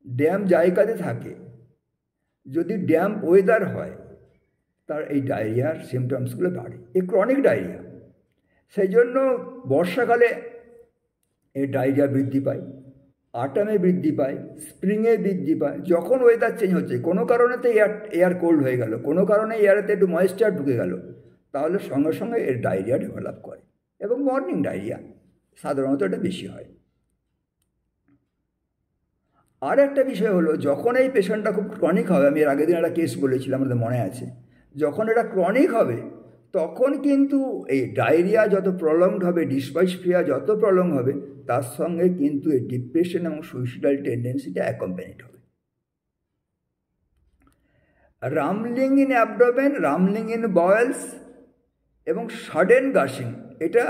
ড্যাম জায়গাতে থাকে, যদি ড্যাম ওয়েদার হয়, তার এই ডায়রিয়ার সিমটমসগুলো বাড়ে। এই ক্রনিক ডায়রিয়া, সেই জন্য বর্ষাকালে এই ডায়রিয়া বৃদ্ধি পায়, আটামে বৃদ্ধি পায়, স্প্রিংয়ে বৃদ্ধি পায়। যখন ওয়েদার চেঞ্জ হচ্ছে, কোনো কারণেতে এয়ার কোল্ড হয়ে গেল, কোনো কারণে এয়ারেতে একটু ময়েশ্চার ঢুকে গেল, তাহলে সঙ্গে সঙ্গে এর ডায়রিয়া ডেভেলপ করে। এবং মর্নিং ডায়রিয়া সাধারণত এটা বেশি হয়। আর একটা বিষয় হলো, যখন এই পেশেন্টটা খুব ক্রনিক হবে, আমি এর আগের দিন একটা কেস বলেছিলাম, আমাদের মনে আছে, যখন এটা ক্রনিক হবে তখন কিন্তু এই ডায়রিয়া যত প্রলংড হবে, ডিসপাইসফিয়া যত প্রলং হবে, তার সঙ্গে কিন্তু এই ডিপ্রেশন এবং সুইসাইডাল টেন্ডেন্সিটা অ্যাকম্প্যানিড হবে। Rumbling in abdomen, rumbling in বয়েলস এবং সাডেন গাশিং, এটা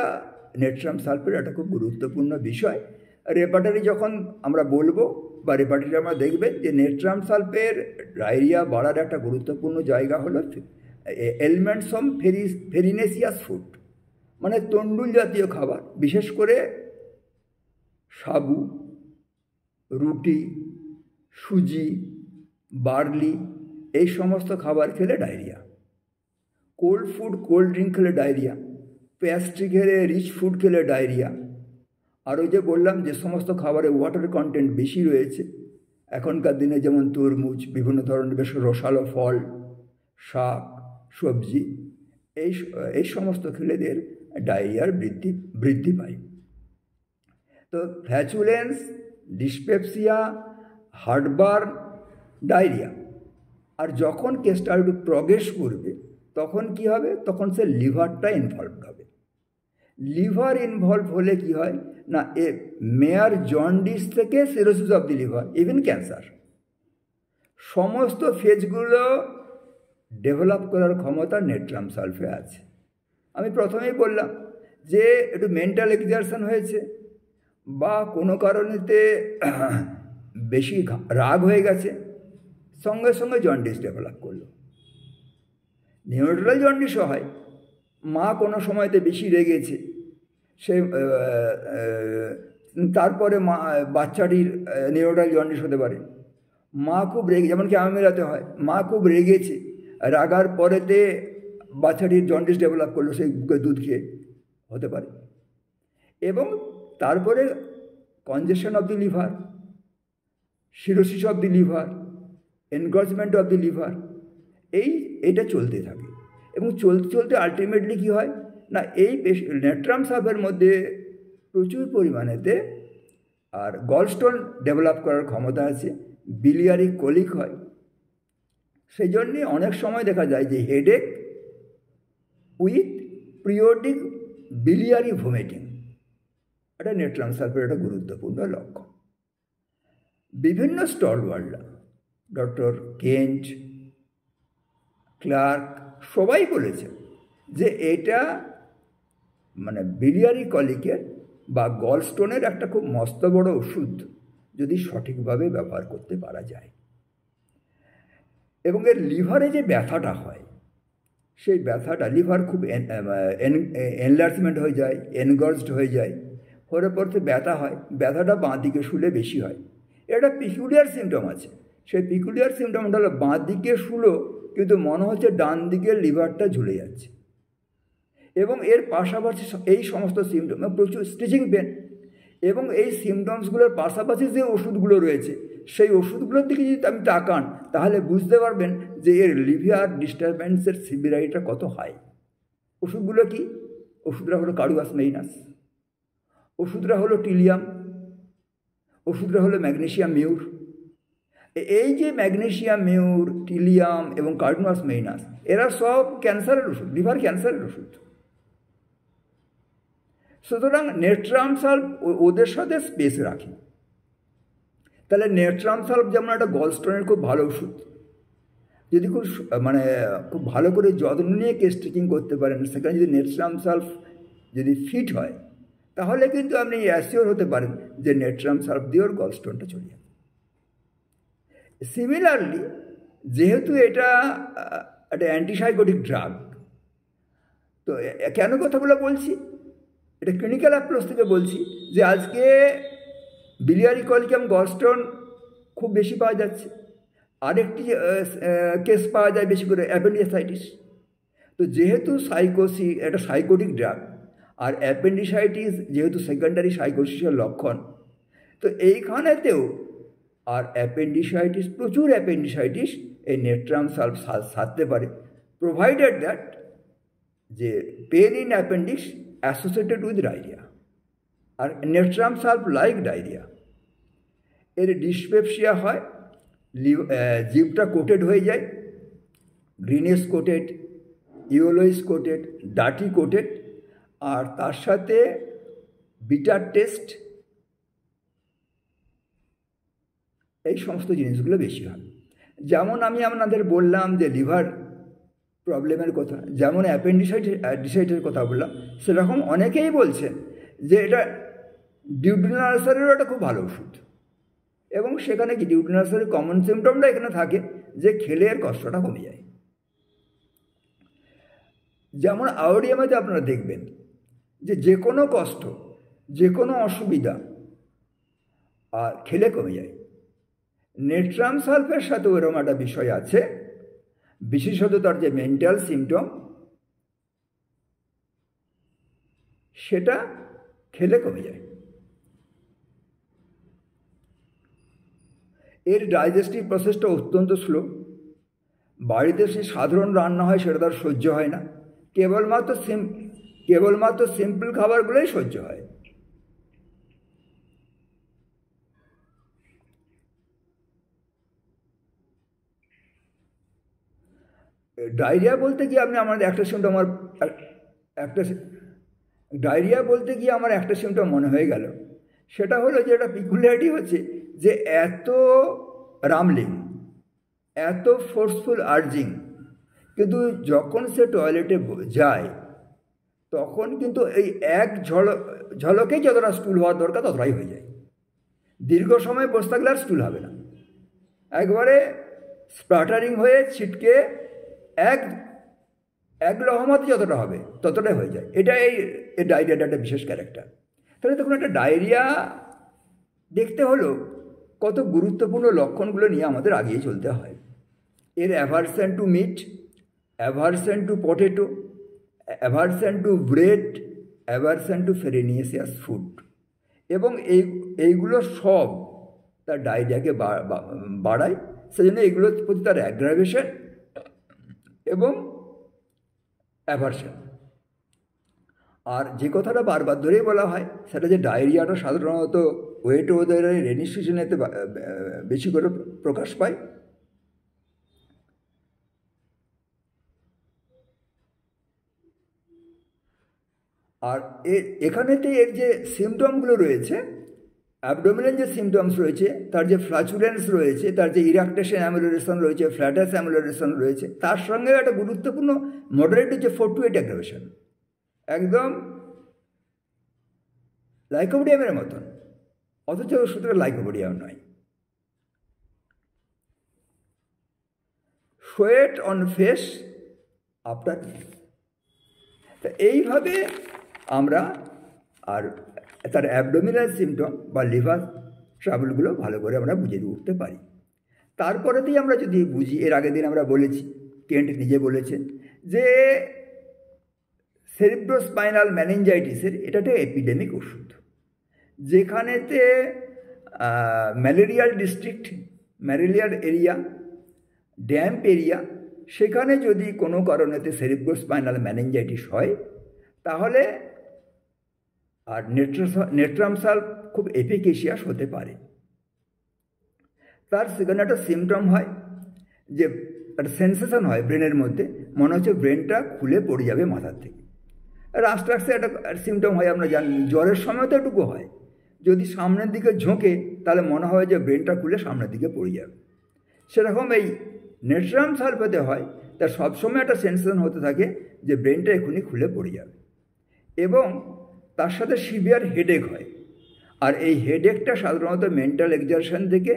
নেট্রাম সালফেট একটা খুব গুরুত্বপূর্ণ বিষয়। রেপার্টারি যখন আমরা বলবো বা রেপার্টারি আমরা দেখবেন যে নেট্রাম সালফের ডায়রিয়া বাড়ার একটা গুরুত্বপূর্ণ জায়গা হলো এলিমেন্টস অফ ফেরিনেসিয়াস ফুড, মানে তন্ডুল জাতীয় খাবার, বিশেষ করে সাবু, রুটি, সুজি, বার্লি, এই সমস্ত খাবার খেলে diarrhoea. Cold food, cold drink খেলে ডায়রিয়া, পেস্ট্রি খেলে, রিচ ফুড খেলে ডায়রিয়া। আর ওই যে বললাম যে সমস্ত খাবারে ওয়াটার কন্টেন্ট বেশি রয়েছে, এখনকার দিনে যেমন তরমুজ, বিভিন্ন ধরনের বেশ রসালো ফল, শাক, সবজি, এই সমস্ত খেলেদের ডায়রিয়ার বৃদ্ধি পায়। তো ফ্ল্যাচুলেন্স, ডিসপেপসিয়া, হার্টবার্ন, ডায়রিয়া। আর যখন কেসটা একটু প্রগ্রেস করবে তখন কি হবে, তখন সে লিভারটা ইনভলভড হবে। লিভার ইনভলভ হলে কি হয় না, এ মেয়ার জন্ডিস থেকে cirrhosis of the liver, even cancer, সমস্ত ফেজগুলো ডেভেলপ করার ক্ষমতা নেট্রাম সালফে আছে। আমি প্রথমেই বললাম যে একটু মেন্টাল এক্সারশন হয়েছে বা কোনো কারণেতে বেশি রাগ হয়ে গেছে, সঙ্গে সঙ্গে জন্ডিস ডেভেলপ করলো। নিউরোটাল জন্ডিসও হয়, মা কোনো সময়তে বেশি রেগেছে, সে তারপরে বাচ্চাটির নিউরোটাল জন্ডিস হতে পারে। মা খুব রেগে, যেমন কি আমেরাতে হয়, মা খুব রেগেছে, রাগার পরেতে বাচ্চাটির জন্ডিস ডেভেলপ করলো, সেই দুধ খেয়ে হতে পারে। এবং তারপরে congestion of the liver, cirrhosis of the liver, engorgement of the liver, এইটা চলতে থাকে। এবং চলতে চলতে আলটিমেটলি কী হয়, না, এই নেট্রাম সালফের মধ্যে প্রচুর পরিমাণেতে আর গলস্টোন ডেভেলপ করার ক্ষমতা আছে, বিলিয়ারি কোলিক হয়। সেই জন্যে অনেক সময় দেখা যায় যে headache with periodic biliary vomiting, এটা নেট্রাম সালফের একটা গুরুত্বপূর্ণ লক্ষণ। বিভিন্ন স্টলওয়ার্ডরা, ডক্টর কেন্ট, ক্লার্ক, সবাই বলেছে যে এটা মানে বিলিয়ারি কলিকের বা গলস্টোনের একটা খুব মস্ত বড় ওষুধ যদি সঠিকভাবে ব্যবহার করতে পারা যায়। এবং এর লিভারে যে ব্যথাটা হয়, সেই ব্যথাটা লিভার খুব এনলার্জমেন্ট হয়ে যায়, এনগর্জড হয়ে যায়, হওয়ার পরতে ব্যথা হয়, ব্যথাটা বাঁ দিকে শুলে বেশি হয়। এটা পিকুলিয়ার সিমটম আছে। সেই পিকুলিয়ার সিমটমটা হলো বাঁ দিকে শুলো কিন্তু মনে হচ্ছে ডান দিকের লিভারটা ঝুলে যাচ্ছে। এবং এর পাশাপাশি এই সমস্ত সিমটম, প্রচুর স্টিচিং পেন, এবং এই সিমটমসগুলোর পাশাপাশি যে ওষুধগুলো রয়েছে সেই ওষুধগুলোর দিকে যদি আপনি তাকান তাহলে বুঝতে পারবেন যে এর লিভার ডিস্টারবেন্সের সিভিয়ারিটিটা কত হাই। ওষুধগুলো কি? ওষুধরা হলো কার্ডুয়াস মেইনাস, ওষুধরা হলো টিলিয়াম, ওষুধরা হলো ম্যাগনেসিয়াম মিউর। এই যে ম্যাগনেসিয়াম মিউর, টিলিয়াম এবং কার্ডুয়াস মেইনাস, এরা সব ক্যান্সারের ওষুধ, লিভার ক্যান্সারের ওষুধ। সুতরাং নেট্রাম সালফ ওদের সাথে স্পেস রাখে। তাহলে নেট্রাম সালফ যেমন একটা গলস্টোনের খুব ভালো ওষুধ, যদি খুব ভালো করে যত্ন নিয়ে কেস ট্রিটিং করতে পারেন, সেখানে যদি নেট্রাম সালফ যদি ফিট হয় তাহলে কিন্তু আপনি অ্যাসিওর হতে পারেন যে নেট্রাম সালফ দিয়ে ওর গলস্টোনটা চলে যাবে। সিমিলারলি, যেহেতু এটা একটা অ্যান্টিসাইকোটিক ড্রাগ, তো কেন কথাগুলো বলছি? এটা ক্লিনিক্যাল অ্যাপ্রোচ থেকে বলছি যে আজকে বিলিয়ারি কলিক এবং গলস্টোন খুব বেশি পাওয়া যাচ্ছে। আরেকটি কেস পাওয়া যায় বেশি করে অ্যাপেন্ডিসাইটিস। তো যেহেতু একটা সাইকোটিক ড্রাগ, আর অ্যাপেন্ডিসাইটিস যেহেতু সেকেন্ডারি সাইকোসিসের লক্ষণ, তো এইখানেতেও আর অ্যাপেন্ডিসাইটিস, প্রচুর অ্যাপেন্ডিসাইটিস এই নেট্রাম সালফ সারতে পারে, প্রোভাইডেড দ্যাট যে pain in appendix associated with diarrhoea. আর নেট্রাম সালফ লাইক ডায়রিয়া, এর ডিসপেপসিয়া হয়, জিভটা কোটেড হয়ে যায়, greenish coated, yellowish coated, dirty coated, আর তার সাথে বিটার টেস্ট, এই সমস্ত জিনিসগুলো বেশি হয়। যেমন আমি আপনাদের বললাম যে লিভার প্রবলেমের কথা, যেমন অ্যাপেন্ডিসাইটিসের কথা বললাম, সেরকম অনেকেই বলছেন যে এটা ডিউডেনাল আলসারেরও একটা খুব ভালো ওষুধ। এবং সেখানে কি ডিউডেনাল আলসারের কমন সিমটমটা এখানে থাকে যে খেলে এর কষ্টটা কমে যায়। যেমন আয়োডিয়ামেতে আপনারা দেখবেন যে কোনো কষ্ট, যে কোনো অসুবিধা আর খেলে কমে যায়। নেট্রাম সালফের সাথে ওরকম একটা বিষয় আছে, বিশেষত তার যে মেন্টাল সিমটম, সেটা খেলে কমে যায়। এর ডাইজেস্টিভ প্রসেসটা অত্যন্ত স্লো। বাড়িতে সে সাধারণ রান্না হয় সেটা তার সহ্য হয় না, কেবলমাত্র সিম্পল খাবারগুলোই সহ্য হয়। ডায়রিয়া বলতে গিয়ে আমার একটা সিমটম মনে হয়ে গেল। সেটা হলো যে একটা পিকুলিয়ারিটি হচ্ছে যে এত রামলিং, এত ফোর্সফুল আর্জিং, কিন্তু যখন সে টয়লেটে যায় তখন কিন্তু এই এক ঝলকেই যতটা স্টুল হওয়ার দরকার ততটাই হয়ে যায়। দীর্ঘ সময় বসে থাকলে আর স্টুল হবে না, একবারে স্প্লাটারিং হয়ে ছিটকে এক লহমাতে যতটা হবে ততটাই হয়ে যায়। এটা এই ডায়রিয়াটা একটা বিশেষ ক্যারেক্টার। তাহলে তখন একটা ডায়রিয়া দেখতে হলো কত গুরুত্বপূর্ণ লক্ষণগুলো নিয়ে আমাদের আগিয়ে চলতে হয়। এর aversion to meat, aversion to potato, aversion to bread, aversion to farinaceous food, এবং এইগুলো সব তার ডায়রিয়াকে বাড়ায়। সেজন্য এগুলোর প্রতি তার অ্যাগ্রাভেশন এবং অ্যাভারশন। আর যে কথাটা বারবার ধরেই বলা হয় সেটা যে ডায়রিয়াটা সাধারণত ওয়েট ওয়েদারের রেনি সিজনেতে বেশি করে প্রকাশ পায়। আর এখানেতে এর যে সিমটমগুলো রয়েছে, অ্যাবডোমিনাল যে সিমটমস রয়েছে, তার যে ফ্লাচুলেন্স রয়েছে, তার যে ইরাকটেশন অ্যামুলারেশন রয়েছে, ফ্ল্যাটাস অ্যামুলারেশন রয়েছে, তার সঙ্গে একটা গুরুত্বপূর্ণ মডারেট হচ্ছে 4 to 8 অ্যাগ্রাভেশন, একদম লাইকোপোডিয়ামের মতন, অথচ সুতরাং লাইকোপোডিয়াম নয়। Sweat on face after. তা এইভাবে আমরা আর তার অ্যাবডোমিনাল সিমটম বা লিভার ট্রাবলগুলো ভালো করে আমরা বুঝে উঠতে পারি। তারপরেতেই আমরা যদি বুঝি, এর আগের দিন আমরা বলেছি, কেন্ট নিজে বলেছেন যে সেরিব্রোস্পাইনাল ম্যানেঞ্জাইটিসের এটা একটা এপিডেমিক ওষুধ, যেখানেতে malarial district, malarial area, damp area, সেখানে যদি কোনো কারণেতে সেরিব্রোস্পাইনাল ম্যানেঞ্জাইটিস হয় তাহলে আর নেট্রামসাল খুব এফিকেশিয়াস হতে পারে। তার সেখানে একটা সিমটম হয় যে একটা সেন্সেশন হয় ব্রেনের মধ্যে, মনে হচ্ছে ব্রেনটা খুলে পড়ে যাবে মাথার থেকে। আর আস্তে আস্তে একটা সিমটম হয়, আমরা জানি জ্বরের সময় তো এটুকু হয়, যদি সামনের দিকে ঝোঁকে তাহলে মনে হয় যে ব্রেনটা খুলে সামনের দিকে পড়ে যাবে। সেরকম এই নেট্রাম সালফেটে হয়, তার সবসময় একটা সেন্সেশন হতে থাকে যে ব্রেনটা এখনই খুলে পড়ে যাবে, এবং তার সাথে সিভিয়ার হেডেক হয়। আর এই হেডেকটা সাধারণত মেন্টাল এক্সারশন থেকে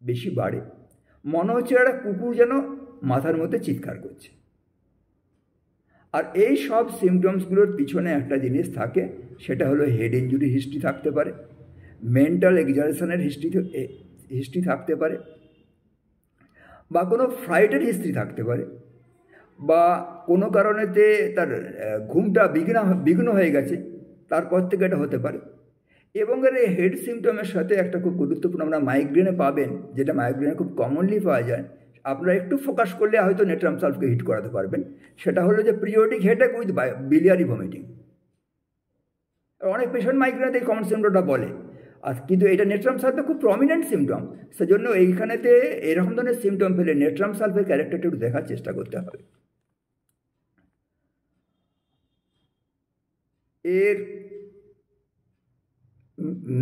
বেশি বাড়ে, মনে হচ্ছে একটা কুকুর যেন মাথার মধ্যে চিৎকার করছে। আর এই সব সিমটমসগুলোর পিছনে একটা জিনিস থাকে, সেটা হলো হেড ইঞ্জুরি হিস্ট্রি থাকতে পারে, মেন্টাল এক্সারশনের হিস্ট্রি থাকতে পারে, বা কোনো ফ্লাইটের হিস্ট্রি থাকতে পারে, বা কোনো কারণেতে তার ঘুমটা বিঘ্ন হয়ে গেছে, তারপর থেকে এটা হতে পারে। এবং এর হেড সিমটমের সাথে একটা খুব গুরুত্বপূর্ণ আমরা মাইগ্রেনে পাবেন, যেটা মাইগ্রেনে খুব কমনলি পাওয়া যায়, আপনারা একটু ফোকাস করলে হয়তো নেট্রাম সালফকে হিট করাতে পারবেন। সেটা হলো যে periodic headache with biliary vomiting. অনেক পেশেন্ট মাইগ্রেনেতে এই কমন সিমটমটা বলে, আর কিন্তু এটা নেট্রাম সালফের খুব প্রমিনেন্ট সিমটম, সেজন্য এইখানেতে এরকম ধরনের সিমটম পেলে নেট্রাম সালফের ক্যারেক্টারটা একটু দেখার চেষ্টা করতে হবে। এর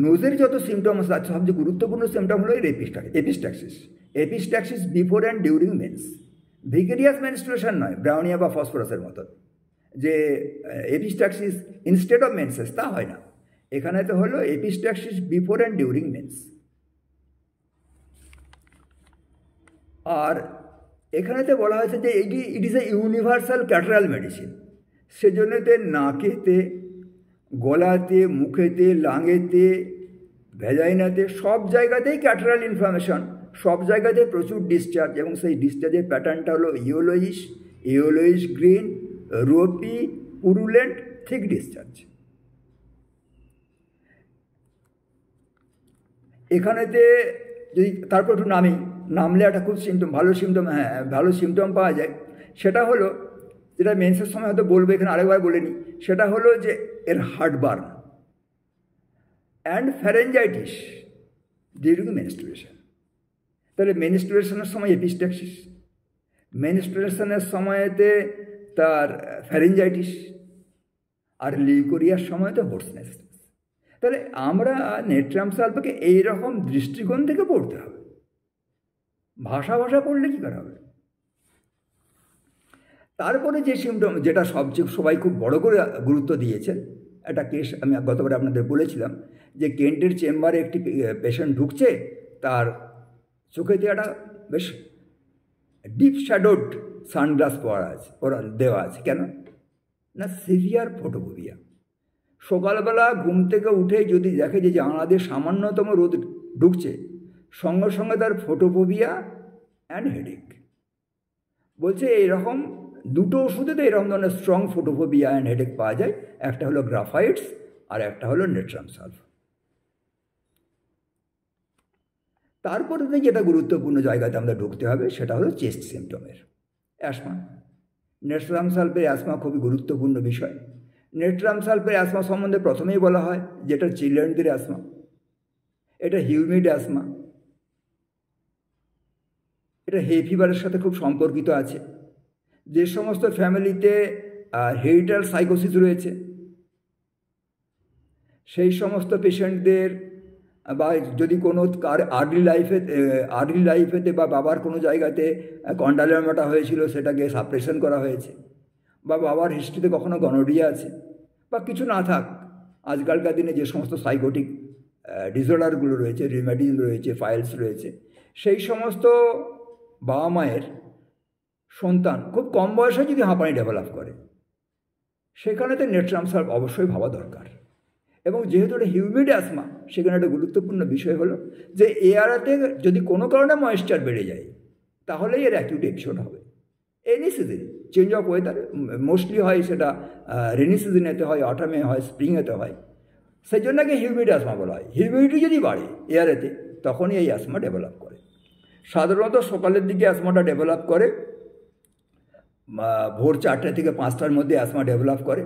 নোজের যত সিমটম আছে, সবচেয়ে গুরুত্বপূর্ণ সিমটম হলো এর epistaxis. Epistaxis before and during menses, vicarious menstruation নয় ব্রাউনিয়া বা ফসফরাসের মতন, যে এপিস্ট্যাক্সিস ইনস্টেড অফ মেন্সেস, তা হয় না। এখানে তো হলো epistaxis before and during menses. আর এখানেতে বলা হয়েছে যে it is a universal catarrhal medicine, সেজন্যতে নাকেতে, গলাতে, মুখেতে, লাঙেতে, ভ্যাজাইনাতে, সব জায়গাতেই ক্যাটারাল ইনফ্লামেশন, সব জায়গাতেই প্রচুর ডিসচার্জ, এবং সেই ডিসচার্জের প্যাটার্নটা হলো yellowish green, ropy, purulent, thick discharge. এখানেতে যদি তারপর একটু নামলে একটা খুব ভালো সিমটম পাওয়া যায়, সেটা হলো যেটা মেন্সের সময় হয়তো বলবো, এখানে আরেকবার বলে নিই, সেটা হলো যে এর heartburn and pharyngitis during menstruation. তাহলে মেনস্ট্রুয়েশনের সময় এপিস্ট্যাক্সিস, মেনস্ট্রুয়েশনের সময়তে তার ফ্যারেঞ্জাইটিস, আর লিউকোরিয়ার সময়তে হোর্সনেস। তাহলে আমরা নেট্রাম সালফাকে এইরকম দৃষ্টিকোণ থেকে পড়তে হবে, ভাষা পড়লে কী করা হবে। তারপরে যে সিমটম, যেটা সবাই খুব বড় করে গুরুত্ব দিয়েছেন, একটা কেস আমি গতবার আপনাদের বলেছিলাম যে কেন্টের চেম্বারে একটি পেশেন্ট ঢুকছে, তার চোখেতে একটা বেশ ডিপ শ্যাডোড সানগ্লাস দেওয়া আছে। কেন না, সিভিয়ার ফোটোফোবিয়া। সকালবেলা ঘুম থেকে উঠে যদি দেখে যে জানলা দিয়ে সামান্যতম রোদ ঢুকছে, সঙ্গে সঙ্গে তার ফোটোফোবিয়া অ্যান্ড হেডেক। বলছে এইরকম দুটো ওষুধেতে এরকম ধরনের স্ট্রং ফোটোফোবিয়া অ্যান্ড হেডেক পাওয়া যায়, একটা হলো গ্রাফাইটস আর একটা হলো নেট্রাম সালফ। তারপরে যেটা গুরুত্বপূর্ণ জায়গাতে আমরা ঢুকতে হবে, সেটা হলো চেস্ট সিমটমের অ্যাসমা। নেট্রাম সালফের অ্যাসমা খুবই গুরুত্বপূর্ণ বিষয়। নেট্রাম সালফের অ্যাসমা সম্বন্ধে প্রথমেই বলা হয় যেটা চিলড্রেনদের অ্যাসমা, এটা হিউমিড অ্যাসমা, এটা হে ফিভারের সাথে খুব সম্পর্কিত আছে। যে সমস্ত ফ্যামিলিতে হেরিডিটারি সাইকোসিস রয়েছে সেই সমস্ত পেশেন্টদের, বা যদি কোনো কার আর্লি লাইফেতে বা বাবার কোনো জায়গাতে কন্ডালোমাটা হয়েছিল সেটাকে সাপ্রেশন করা হয়েছে, বা বাবার হিস্ট্রিতে কখনো গনোরিয়া আছে, বা কিছু না থাক, আজকালকার দিনে যে সমস্ত সাইকোটিক ডিসঅর্ডারগুলো রয়েছে, রিউম্যাটিজম রয়েছে, ফাইলস রয়েছে, সেই সমস্ত বাবা মায়ের সন্তান খুব কম বয়সে যদি হাঁপানি ডেভেলপ করে, সেখানেতে নেট্রাম সালফ অবশ্যই ভাবা দরকার। এবং যেহেতু এটা হিউমিড অ্যাসমা, সেখানে একটা গুরুত্বপূর্ণ বিষয় হলো যে এয়ারেতে যদি কোনো কারণে ময়েশ্চার বেড়ে যায় তাহলেই এর অ্যাকিউট এপিসোড হবে। Any season change of weather mostly হয়, সেটা রেনি সিজনেতে হয়, অটামে হয়, স্প্রিংয়েতে হয়, সেই জন্য হিউমিড অ্যাসমা বলা হয়। হিউমিডিটি যদি বাড়ে এয়ারেতে তখনই এই অ্যাসমা ডেভেলপ করে। সাধারণত সকালের দিকে অ্যাসমা ডেভেলপ করে, ভোর 4টে থেকে 5টার মধ্যে অ্যাসমা ডেভেলপ করে।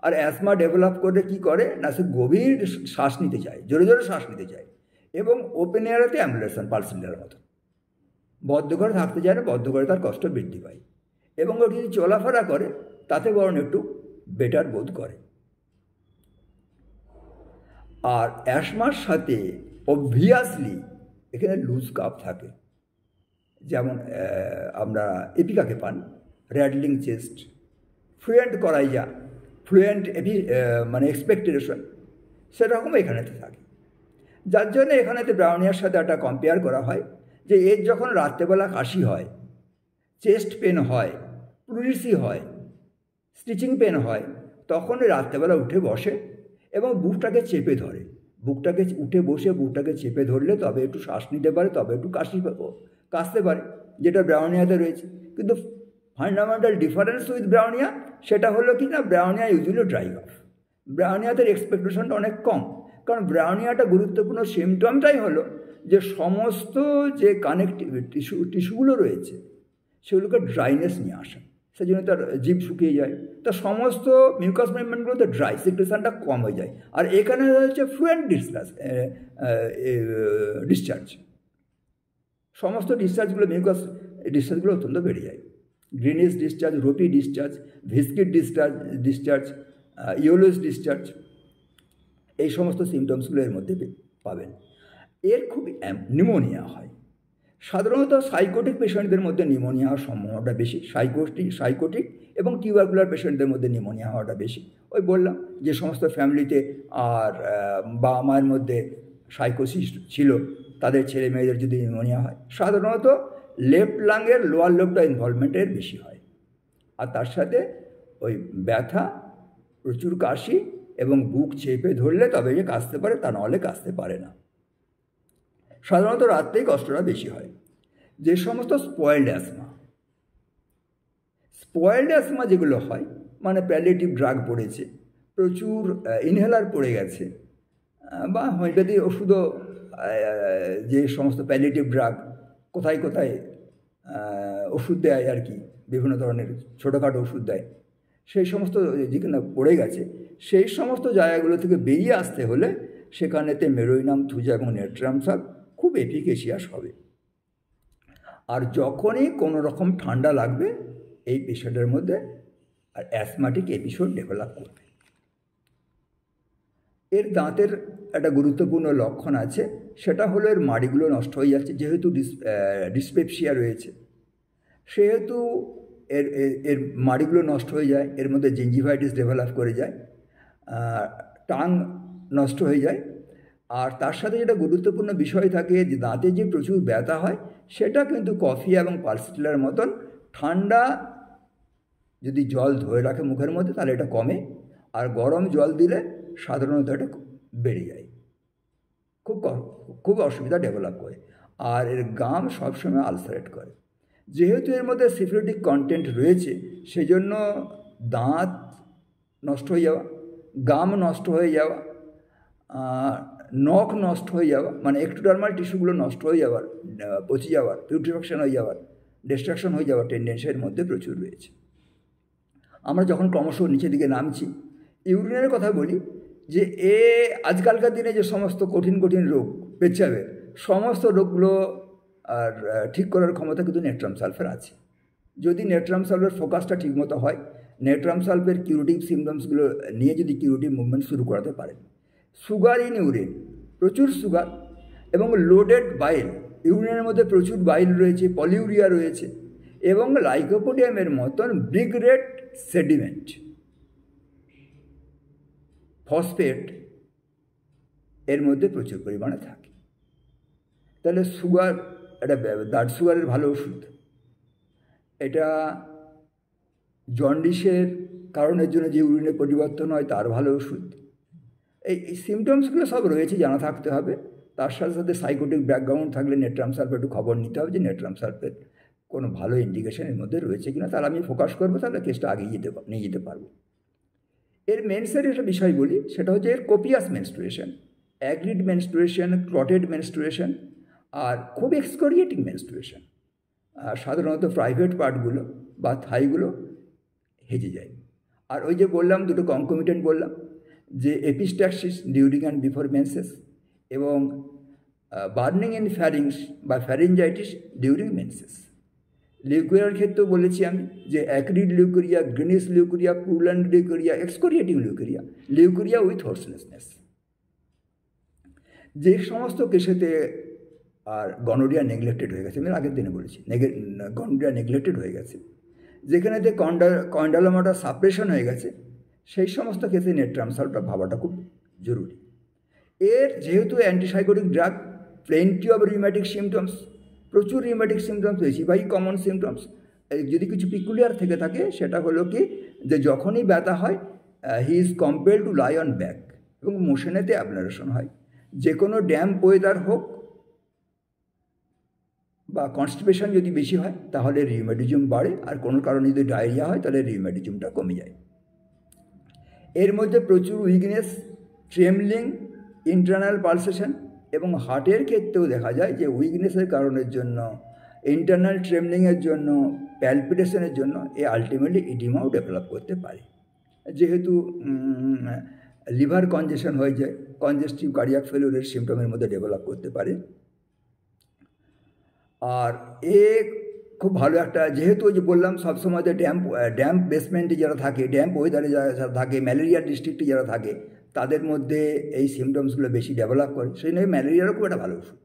আর অ্যাসমা ডেভেলপ করে কি করে না, সে গভীর শ্বাস নিতে চায়, জোরে জোরে শ্বাস নিতে চায়, এবং ওপেন এয়ারেতে অ্যাম্বুলেশন পালসিন্ডারের মতো বদ্ধ ঘরে থাকতে চায় না, বদ্ধ ঘরে তার কষ্ট বৃদ্ধি পায়। এবং ও যদি চলাফেরা করে তাতে বরং একটু বেটার বোধ করে। আর অ্যাসমার সাথে অবভিয়াসলি এখানে লুজ কাপ থাকে, যেমন আমরা এপিকাকে পান, র্যাডলিং চেস্ট, ফ্লুয়েন্ট করাইয়া, ফ্লুয়েন্ট মানে এক্সপেক্টেশন, সেরকম এখানেতে থাকে। যার জন্য এখানেতে ব্রাউনিয়ার সাথে একটা কম্পেয়ার করা হয় যে এর যখন রাত্রেবেলা কাশি হয়, চেস্ট পেন হয়, প্লুরিসি হয়, স্টিচিং পেন হয়, তখন রাত্রেবেলা উঠে বসে এবং বুকটাকে চেপে ধরে, বুকটাকে উঠে বসে বুকটাকে চেপে ধরলে তবে একটু শ্বাস নিতে পারে, তবে একটু কাশতে পারে, যেটা ব্রাউনিয়াতে রয়েছে। কিন্তু ফান্ডামেন্টাল ডিফারেন্স উইথ ব্রাউনিয়া সেটা হলো কি না, ব্রাউনিয়া ইউজুয়ালি ড্রাই অফ, ব্রাউনিয়াতে এক্সপেকটেশনটা অনেক কম। কারণ ব্রাউনিয়াটা গুরুত্বপূর্ণ সিমটমটাই হলো যে সমস্ত যে কানেকটিভ টিস্যুগুলো রয়েছে সেগুলোকে ড্রাইনেস নিয়ে আসে, সেই জন্য তার জিভ শুকিয়ে যায়, তার সমস্ত মিউকাস মেমব্রেনগুলোতে ড্রাই, সিক্রেশনটা কম হয়ে যায়। আর এখানে হচ্ছে ফ্লুয়েন্ট ডিসচার্জ, সমস্ত ডিসচার্জগুলো মিউকাস ডিসচার্জগুলো অত্যন্ত বেড়ে যায়, greenish discharge, ropy discharge, viscid discharge, yellowish discharge, এই সমস্ত সিমটমসগুলো এর মধ্যে পাবেন। এর খুব নিউমোনিয়া হয়, সাধারণত সাইকোটিক পেশেন্টদের মধ্যে নিউমোনিয়া হওয়ার সম্ভাবনাটা বেশি, সাইকোটিক এবং টিউবারকুলার পেশেন্টদের মধ্যে নিউমোনিয়া হওয়াটা বেশি। ওই বললাম যে সমস্ত ফ্যামিলিতে আর বাবা মায়ের মধ্যে সাইকোসিস ছিল তাদের ছেলে মেয়েদের যদি নিউমোনিয়া হয়, সাধারণত লেফট লাংয়ের লোয়ার লোবটা ইনভলভমেন্টের বেশি হয়। আর তার সাথে ওই ব্যথা, প্রচুর কাশি এবং বুক চেপে ধরলে তবে যে কাশতে পারে, তা নাহলে কাশতে পারে না। সাধারণত রাত্রেই কষ্টটা বেশি হয়। যে সমস্ত স্পয়েলড অ্যাসমা যেগুলো হয়, মানে প্যালিয়েটিভ ড্রাগ পড়েছে, প্রচুর ইনহেলার পড়ে গেছে, বা হোমিওপ্যাথি ওষুধও, যে সমস্ত প্যালিয়েটিভ ড্রাগ কোথায় কোথায় ওষুধ দেয় আর কি, বিভিন্ন ধরনের ছোটোখাটো ওষুধ দেয়, সেই সমস্ত যেখানে পড়ে গেছে সেই সমস্ত জায়গাগুলো থেকে বেরিয়ে আসতে হলে সেখানেতে মেরোইনাম, থুজা এবং নেট্রাম সালফ খুব এফিকেশিয়াস হবে। আর যখনই কোনো রকম ঠান্ডা লাগবে এই পেশেন্টের মধ্যে আর অ্যাসমাটিক এপিসোড ডেভেলপ করবে। এর দাঁতের একটা গুরুত্বপূর্ণ লক্ষণ আছে, সেটা হলো এর মাড়িগুলো নষ্ট হয়ে যাচ্ছে, যেহেতু ডিসপেপসিয়া রয়েছে সেহেতু এর মাড়িগুলো নষ্ট হয়ে যায়, এর মধ্যে জিঞ্জিভাইটিস ডেভেলপ করে যায়, টাং নষ্ট হয়ে যায়। আর তার সাথে যেটা গুরুত্বপূর্ণ বিষয় থাকে যে দাঁতে যে প্রচুর ব্যথা হয়, সেটা কিন্তু কফি এবং পালসিলার মতন ঠান্ডা যদি জল ধরে রাখে মুখের মধ্যে তাহলে এটা কমে, আর গরম জল দিলে সাধারণত এটা বেড়ে যায়, খুব অসুবিধা ডেভেলপ করে। আর এর গাম সবসময় আলসারেট করে। যেহেতু এর মধ্যে সিফিলিটিক কন্টেন্ট রয়েছে সেই জন্য দাঁত নষ্ট হয়ে যাওয়া, গাম নষ্ট হয়ে যাওয়া, নখ নষ্ট হয়ে যাওয়া, মানে এক্টোডার্মাল টিস্যুগুলো নষ্ট হয়ে যাওয়ার, পচে যাওয়ার, পিউট্রিফ্যাকশন হয়ে যাওয়ার, ডিস্ট্রাকশন হয়ে যাওয়ার টেন্ডেন্সি এর মধ্যে প্রচুর রয়েছে। আমরা যখন ক্রমশ নিচের দিকে নামছি ইউরিনের কথা বলি, যে আজকালকার দিনে যে সমস্ত কঠিন কঠিন রোগ পেচ্ছাবের সমস্ত রোগগুলো আর ঠিক করার ক্ষমতা কিন্তু নেট্রাম সালফের আছে। যদি নেট্রাম সালফের ফোকাসটা ঠিকমতো হয়, নেট্রাম সালফের কিউরেটিভ সিমটমসগুলো নিয়ে যদি কিউরেটিভ মুভমেন্ট শুরু করাতে পারেন। সুগার ইন ইউরিন, প্রচুর সুগার এবং লোডেড বাইল, ইউরিনের মধ্যে প্রচুর বাইল রয়েছে, পলিউরিয়া রয়েছে এবং লাইকোপোডিয়ামের মতন বিগ রেড সেডিমেন্ট, ফসফেট এর মধ্যে প্রচুর পরিমাণে থাকে। তাহলে সুগার, এটা ব্লাড সুগারের ভালো ওষুধ, এটা জন্ডিসের কারণের জন্য যে ইউরিনের পরিবর্তন হয় তার ভালো ওষুধ। এই সিমটমসগুলো সব রয়েছে, জানা থাকতে হবে। তার সাথে সাথে সাইকোটিক ব্যাকগ্রাউন্ড থাকলে নেট্রাম সালফেট একটু খবর নিতে হবে যে নেট্রাম সালফেট কোনো ভালো ইন্ডিকেশনের মধ্যে রয়েছে কিনা, তাহলে আমি ফোকাস করবো, তাহলে কেসটা আগিয়ে নিয়ে যেতে পারবো। এর মেন্সের একটা বিষয় বলি, সেটা হচ্ছে এর copious menstruation, acrid menstruation, clotted menstruation আর খুব এক্সকরিয়েটিং মেনস্ট্রুয়েশন। আর সাধারণত প্রাইভেট পার্টগুলো বা থাইগুলো হেজে যায়। আর ওই যে বললাম দুটো কনকমিটেন্ট বললাম, যে epistaxis during and before menses এবং বার্নিং ইন ফ্যারিংস বা ফ্যারিঞ্জাইটিস ডিউরিং মেন্সেস। লিউকোরিয়ার ক্ষেত্রেও বলেছি আমি যে acrid leucorrhoea, greenish leucorrhoea, purulent leucorrhoea, excoriating leucorrhoea, leucorrhoea with hoarseness. যে সমস্ত কেসেতে আর গনোরিয়া নেগলেক্টেড হয়ে গেছে, আমি আগের দিনে বলেছি গনোরিয়া নেগলেক্টেড হয়ে গেছে, যেখানেতে কন্ডালোমাটা সাপ্রেশন হয়ে গেছে, সেই সমস্ত কেসে নেট্রাম সালফেটটা ভাবাটা খুব জরুরি। এর যেহেতু antipsychotic drug, plenty of rheumatic symptoms, প্রচুর রিউম্যাটিক সিমটমস, বেশিরভাগই কমন সিমটমস। যদি কিছু পিকুলিয়ার থেকে থাকে সেটা হলো কি, যে যখনই ব্যথা হয় he is compel to lie on back এবং মোশনেতে অ্যাবলারেশন হয়। যে কোনো ড্যাম্প ওয়েদার হোক বা কনস্টিপেশন যদি বেশি হয় তাহলে রিউম্যাটিজম বাড়ে, আর কোনো কারণে যদি ডায়রিয়া হয় তাহলে রিউম্যাটিজমটা কমে যায়। এর মধ্যে প্রচুর উইকনেস, ট্রেমলিং, ইন্টারনাল পালসেশন এবং হার্টের ক্ষেত্রেও দেখা যায় যে উইকনেসের কারণের জন্য, ইন্টারনাল ট্রেমলিংয়ের জন্য, প্যালপিটেশনের জন্য এ আলটিমেটলি ইডিমাও ডেভেলপ করতে পারে। যেহেতু লিভার কনজেশন হয়ে যায়, কনজেস্টিভ কার্ডিয়াক ফেলিউরের সিমটমের মধ্যে ডেভেলপ করতে পারে। আর খুব ভালো একটা, যেহেতু ওই যে বললাম সবসময় ড্যাম্প বেসমেন্টে যারা থাকে, ড্যাম্প ওয়েদারে যারা থাকে, ম্যালেরিয়া ডিস্ট্রিক্টে যারা থাকে, তাদের মধ্যে এই সিমটমসগুলো বেশি ডেভেলপ করে, সেই নিয়ে ম্যালেরিয়ারও খুব একটা ভালো ওষুধ।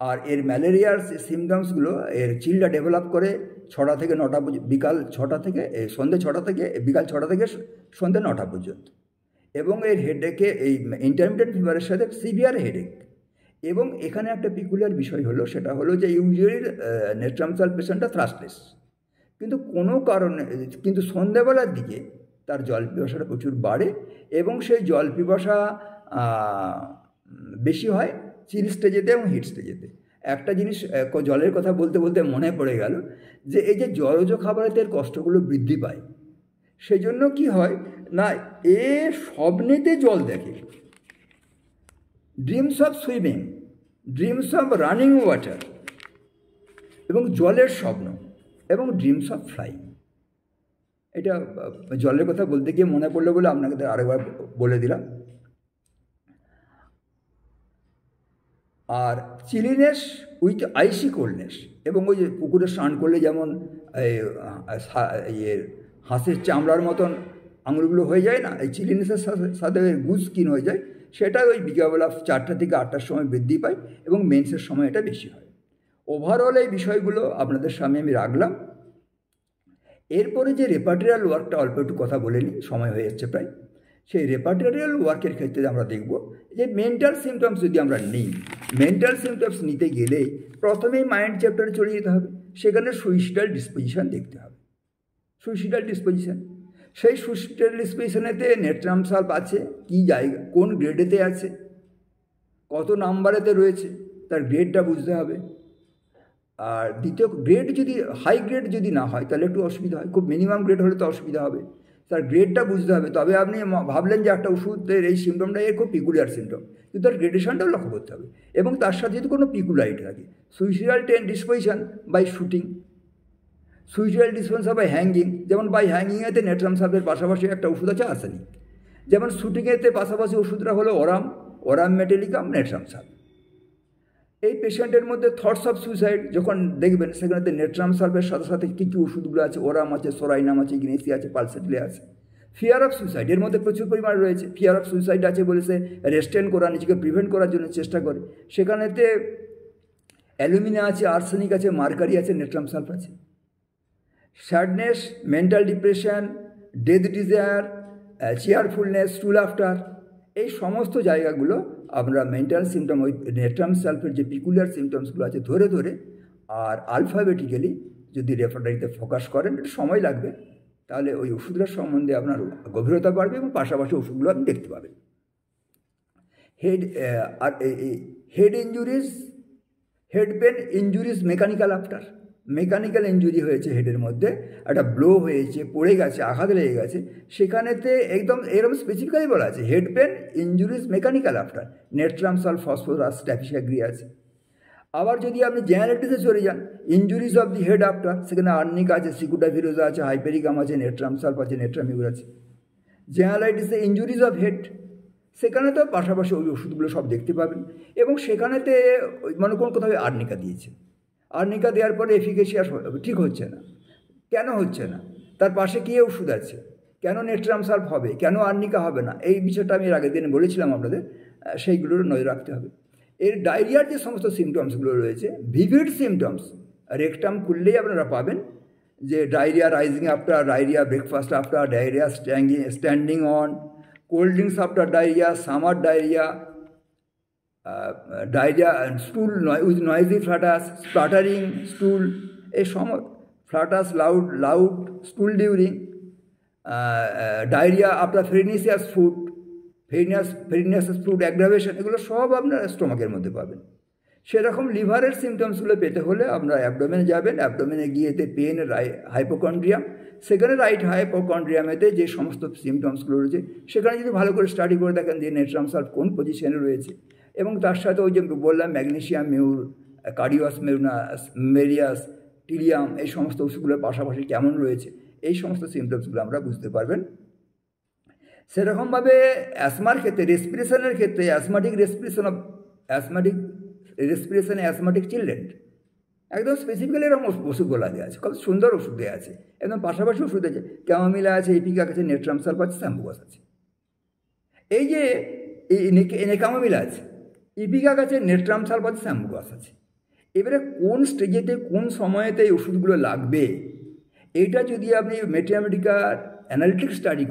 আর এর ম্যালেরিয়ার সিমটমসগুলো এর চিলটা ডেভেলপ করে 6টা থেকে 9টা, বিকাল 6টা থেকে সন্ধ্যে 6টা থেকে বিকাল 6টা থেকে সন্ধ্যে 9টা পর্যন্ত। এবং এর হেডেকে, এই ইন্টারমিটেন্ট ফিভারের সাথে সিভিয়ার হেডেক। এবং এখানে একটা পিকুলিয়ার বিষয় হলো, সেটা হলো যে ইউজুয়ালি নেট্রাম সালফেট পেশেন্টটা থ্রাস্টলেস, কিন্তু সন্ধ্যাবেলার দিকে তার জল পিপাসাটা প্রচুর বাড়ে এবং সেই জল পিপাসা বেশি হয় চিল স্টেজেতে এবং হিট স্টেজেতে। একটা জিনিস জলের কথা বলতে বলতে মনে পড়ে গেল, যে এই যে জলজ খাবারেতে এর কষ্টগুলো বৃদ্ধি পায়, সেই জন্য কী হয় না, স্বপ্নেতে জল দেখে, dreams of swimming, dreams of running water এবং জলের স্বপ্ন এবং ড্রিমস অফ ফ্লাইং। এটা জলের কথা বলতে গিয়ে মনে পড়লো বলে আপনাকে আরেকবার বলে দিলাম। আর চিলিনেস উইথ আইসি কোল্ডনেস, এবং ওই যে পুকুরে স্নান করলে যেমন হাঁসের চামড়ার মতন আঙুলগুলো হয়ে যায় না, এই চিলিনেসের সাথে গুড স্কিন হয়ে যায়, সেটা ওই বিকালবেলা 4টা থেকে 8টার সময় বৃদ্ধি পায় এবং মেন্সের সময় এটা বেশি হয়। ওভারঅল এই বিষয়গুলো আপনাদের সামনে আমি রাখলাম। এরপরে যে রেপার্টেরিয়াল ওয়ার্কটা অল্প একটু কথা বলে নিই, সময় হয়ে যাচ্ছে প্রায়। সেই রেপার্টেরিয়াল ওয়ার্কের ক্ষেত্রে আমরা দেখব যে মেন্টাল সিমটমস যদি আমরা নিই, মেন্টাল সিমটমস নিতে গেলে প্রথমেই মাইন্ড চ্যাপ্টারে চলে যেতে হবে, সেখানে সুইসাইডাল ডিসপোজিশন দেখতে হবে। সুইসাইডাল ডিসপোজিশন, সেই সুইসাইডাল ডিসপোজিশনেতে নেট্রাম সালফ আছে কি জায়গা, কোন গ্রেডেতে আছে, কত নাম্বারেতে রয়েছে, তার গ্রেডটা বুঝতে হবে। আর দ্বিতীয় গ্রেড যদি হাই গ্রেড যদি না হয় তাহলে একটু অসুবিধা হয়, খুব মিনিমাম গ্রেড হলে তো অসুবিধা হবে, তার গ্রেডটা বুঝতে হবে। তবে আপনি ভাবলেন যে একটা ওষুধের এই সিমটমটা এর খুব পিকুলিয়ার সিমটম, কিন্তু তার গ্রেডেশনটাও লক্ষ্য করতে হবে এবং তার সাথে যদি কোনো পিকুলারিটি থাকে। Suicidal disposition by shooting, suicidal disposition by hanging, যেমন বাই হ্যাঙ্গিংয়েতে নেট্রাম সালফের পাশাপাশি একটা ওষুধ আছে আর্সেনিক, যেমন শুটিংয়েতে পাশাপাশি ওষুধটা হলো ওরাম মেটেলিকাম নেট্রাম সালফ। এই পেশেন্টের মধ্যে থটস অফ সুইসাইড যখন দেখবেন, সেখানে নেট্রাম সালফের সাথে সাথে কী কী ওষুধগুলো আছে, ওরাম আছে, সোরাইনাম আছে, ইগনেসি আছে, পালসেটলে আছে। ফিয়ার অফ সুইসাইড এর মধ্যে প্রচুর পরিমাণ রয়েছে। ফিয়ার অফ সুইসাইড আছে বলে সে রেস্টেন করা, নিজেকে প্রিভেন্ট করার জন্য চেষ্টা করে। সেখানেতে অ্যালুমিনা আছে, আর্সেনিক আছে, মার্কারি আছে, নেট্রাম সালফ আছে। Sadness, mental depression, death desire, চেয়ারফুলনেস, স্টুল after, এই সমস্ত জায়গাগুলো আমরা মেন্টাল সিমটম ওই নেট্রাম সালফের যে পিকুলার সিমটমসগুলো আছে ধরে ধরে আর আলফাবেটিক্যালি যদি রেপার্টরিতে ফোকাস করেন, একটু সময় লাগবে, তাহলে ওই ওষুধটার সম্বন্ধে আপনার গভীরতা বাড়বে এবং পাশাপাশি ওষুধগুলো আপনি দেখতে পাবেন। Head injuries, head pain injuries mechanical after, mechanical injury হয়েছে হেডের মধ্যে, একটা ব্লো হয়েছে, পড়ে গেছে, আঘাত লেগে গেছে, সেখানেতে একদম এরকম স্পেসিফিক্যালি বলা আছে head pain injuries mechanical after, natrum sulph, phosphorus, staphysagria আছে। আবার যদি আপনি জেনারেটিসে চলে যান, injuries of the head after, সেখানে আর্নিকা আছে, সিকুটাভিরোজা আছে, হাইপেরিকাম আছে, নেট্রাম সালফ আছে, নেট্রামিউর আছে। জেনারেটিসে ইঞ্জুরিজ অফ হেড, সেখানে তো পাশাপাশি ওই ওষুধগুলো সব দেখতে পাবেন। এবং সেখানেতে মনে কোন কোথাও আর্নিকা দিয়েছে, আর্নিকা দেওয়ার পরে এফিকেসিয়াস ঠিক হচ্ছে না, কেন হচ্ছে না, তার পাশে কী ওষুধ আছে, কেন নেট্রাম সালফ হবে, কেন আর্নিকা হবে না, এই বিষয়টা আমি এর আগের দিনে বলেছিলাম আপনাদের, সেইগুলোর নজর রাখতে হবে। এর ডায়রিয়ার যে সমস্ত সিমটমসগুলো রয়েছে, ভিভিড সিমটমস, রেকটাম খুললেই আপনারা পাবেন যে diarrhoea rising after, diarrhoea breakfast after, diarrhoea standing on, cold drinks after diarrhoea, summer diarrhoea, diarrhoea, stool with noisy flatus, splattering stool, এই flatus, loud stool during, diarrhoea after farinaceous food, farinaceous food aggravation, এগুলো সব আপনার স্টোমাকের মধ্যে পাবেন। সেরকম লিভারের সিমটমসগুলো পেতে হলে আপনারা অ্যাবডোমেনে যাবেন, অ্যাবডোমেনে গিয়ে এতে পেন, হাইপোকন্ড্রিয়াম, সেখানে রাইট হাইপোকন্ড্রিয়ামেতে যে সমস্ত সিমটমসগুলো রয়েছে সেখানে যদি ভালো করে স্টাডি করে দেখেন যে নেট্রাম সালফ কোন পজিশনে রয়েছে, এবং তার সাথে ওই যে বললাম ম্যাগনেসিয়াম মিউর, কার্ডিওয়াস মেরিয়াস, টিলিয়াম, এই সমস্ত ওষুধগুলোর পাশাপাশি কেমন রয়েছে, এই সমস্ত সিমটমসগুলো আমরা বুঝতে পারবেন। সেরকমভাবে অ্যাসমার ক্ষেত্রে, রেসপিরেশনের ক্ষেত্রে অ্যাসমাটিক চিলড্রেন একদম স্পেসিফিক্যালি এরকম ওষুধ বলা দেওয়া আছে, খুব সুন্দর ওষুধ দেওয়া আছে, একদম পাশাপাশি ওষুধ আছে, ক্যামোমিলা আছে, ইপিকাক আছে, নেট্রাম সালফ আছে, স্যাম্বুগাস আছে। এই যে ক্যামোমিলা আছে, ইপিকাক আছে, নেট্রাম সালফ আছে, স্যাম্বুগাস আছে। এবারে কোন স্টেজেতে কোন সময়েতে এই ওষুধগুলো লাগবে, এইটা যদি আপনি ম্যাথমেটিক্যাল অ্যানালিটিক স্টাডি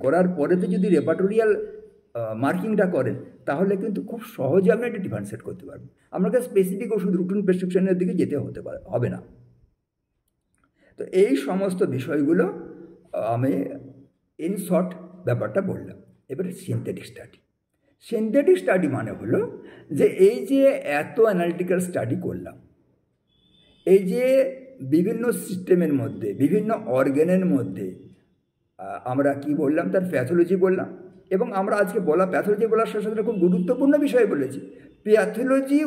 করার পরেতে যদি রেপার্টোরিয়াল মার্কিংটা করেন, তাহলে কিন্তু খুব সহজে আপনি একটা ডিফারেন্সিয়েট করতে পারবেন। আপনাকে স্পেসিফিক ওষুধ রুটিন প্রেসক্রিপশনের দিকে যেতে হবে না। তো এই সমস্ত বিষয়গুলো আমি ইন শর্ট ব্যাপারটা বললাম। এবারে সিনথেটিক স্টাডি মানে হলো যে এই যে এত অ্যানালিটিক্যাল স্টাডি করলাম, এই যে বিভিন্ন সিস্টেমের মধ্যে, বিভিন্ন অর্গ্যানের মধ্যে আমরা কি বললাম, তার প্যাথোলজি বললাম, এবং আমরা আজকে প্যাথোলজি বলার সাথে সাথে খুব গুরুত্বপূর্ণ বিষয় বলেছি, pathology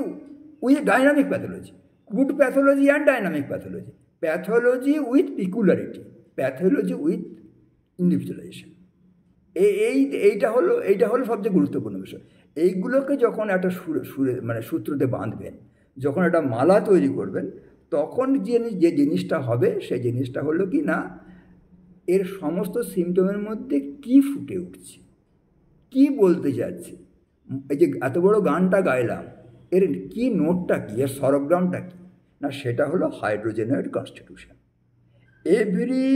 with dynamic pathology, good pathology and dynamic pathology, pathology with পিকুলারিটি, pathology with individualisation. এইটা হলো সবচেয়ে গুরুত্বপূর্ণ বিষয়। এইগুলোকে যখন একটা সূত্রতে বাঁধবেন, যখন একটা মালা তৈরি করবেন, তখন যে জিনিসটা হবে সেই জিনিসটা হলো কি না, এর সমস্ত সিমটমের মধ্যে কি ফুটে উঠছে, কি বলতে যাচ্ছে, এই যে এত বড় গানটা গাইলাম, এর কি নোটটা কি, এর স্বরগ্রামটা কি না, সেটা হলো hydrogenoid constitution. Every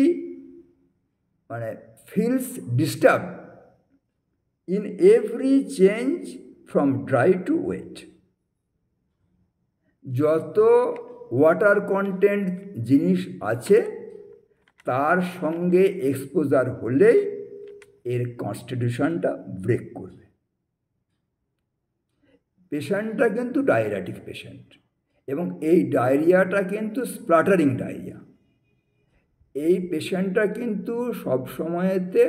feels disturbed in every change from dry to wet. যত ওয়াটার কন্টেন্ট জিনিস আছে তার সঙ্গে এক্সপোজার হলেই এর কনস্টিটিউশনটা ব্রেক করবে। পেশেন্টটা কিন্তু ডায়রিয়াটিক পেশেন্ট, এবং এই ডায়রিয়াটা কিন্তু স্প্লাটারিং ডায়রিয়া। এই পেশেন্টটা কিন্তু সব সময়তে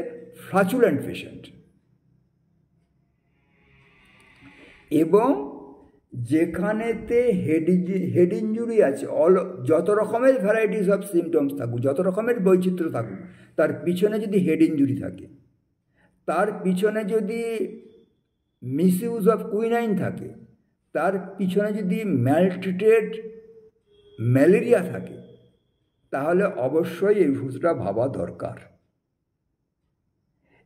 ফ্লাচুলেন্ট পেশেন্ট, এবং যেখানেতে হেড ইঞ্জুরি আছে, যত রকমের ভ্যারাইটিস অফ সিমটমস থাকুক, যত রকমের বৈচিত্র্য থাকুক, তার পিছনে যদি হেড ইঞ্জুরি থাকে, তার পিছনে যদি মিসইউজ অফ কুইনাইন থাকে, তার পিছনে যদি ম্যালট্রিটেড ম্যালেরিয়া থাকে, তাহলে অবশ্যই এই ওষুধটা ভাবা দরকার।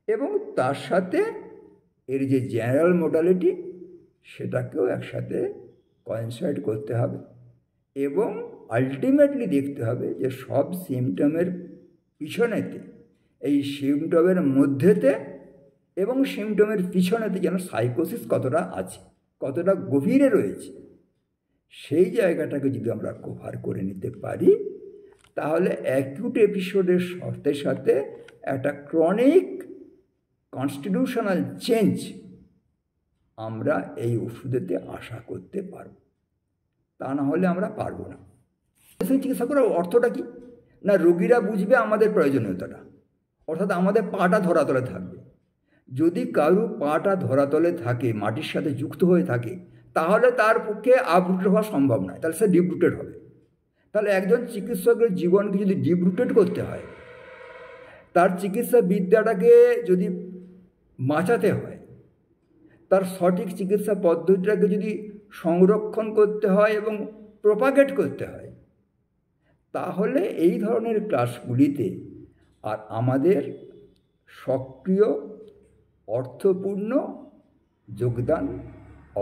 এবং তার সাথে এর যে জেনারেল মোডালিটি সেটাকেও একসাথে কনসাইড করতে হবে এবং আলটিমেটলি দেখতে হবে যে সব সিমটমের পিছনেতে, এই সিমটমের মধ্যেতে এবং সিমটমের পিছনেতে যেন সাইকোসিস কতটা আছে, কতটা গভীরে রয়েছে, সেই জায়গাটাকে যদি আমরা কভার করে নিতে পারি, তাহলে অ্যাকিউট এপিসোডের সাথে সাথে একটা ক্রনিক কনস্টিটিউশনাল চেঞ্জ আমরা এই ওষুধেতে আশা করতে পারব। তা না হলে আমরা পারবো না। চিকিৎসা করার অর্থটা কি না, রোগীরা বুঝবে আমাদের প্রয়োজনীয়তাটা, অর্থাৎ আমাদের পাটা ধরাতলে থাকবে। যদি কারো পাটা ধরাতলে থাকে, মাটির সাথে যুক্ত হয়ে থাকে, তাহলে তার পক্ষে আপরুটেড হওয়া সম্ভব নয়, তাহলে সে ডিপরুটেড হবে। তাহলে একজন চিকিৎসকের জীবনকে যদি ডিপরুটেড করতে হয়, তার চিকিৎসা বিদ্যাটাকে যদি বাঁচাতে হয়, তার সঠিক চিকিৎসা পদ্ধতিটাকে যদি সংরক্ষণ করতে হয় এবং প্রপাগেট করতে হয়, তাহলে এই ধরনের ক্লাসগুলিতে আর আমাদের সক্রিয় অর্থপূর্ণ যোগদান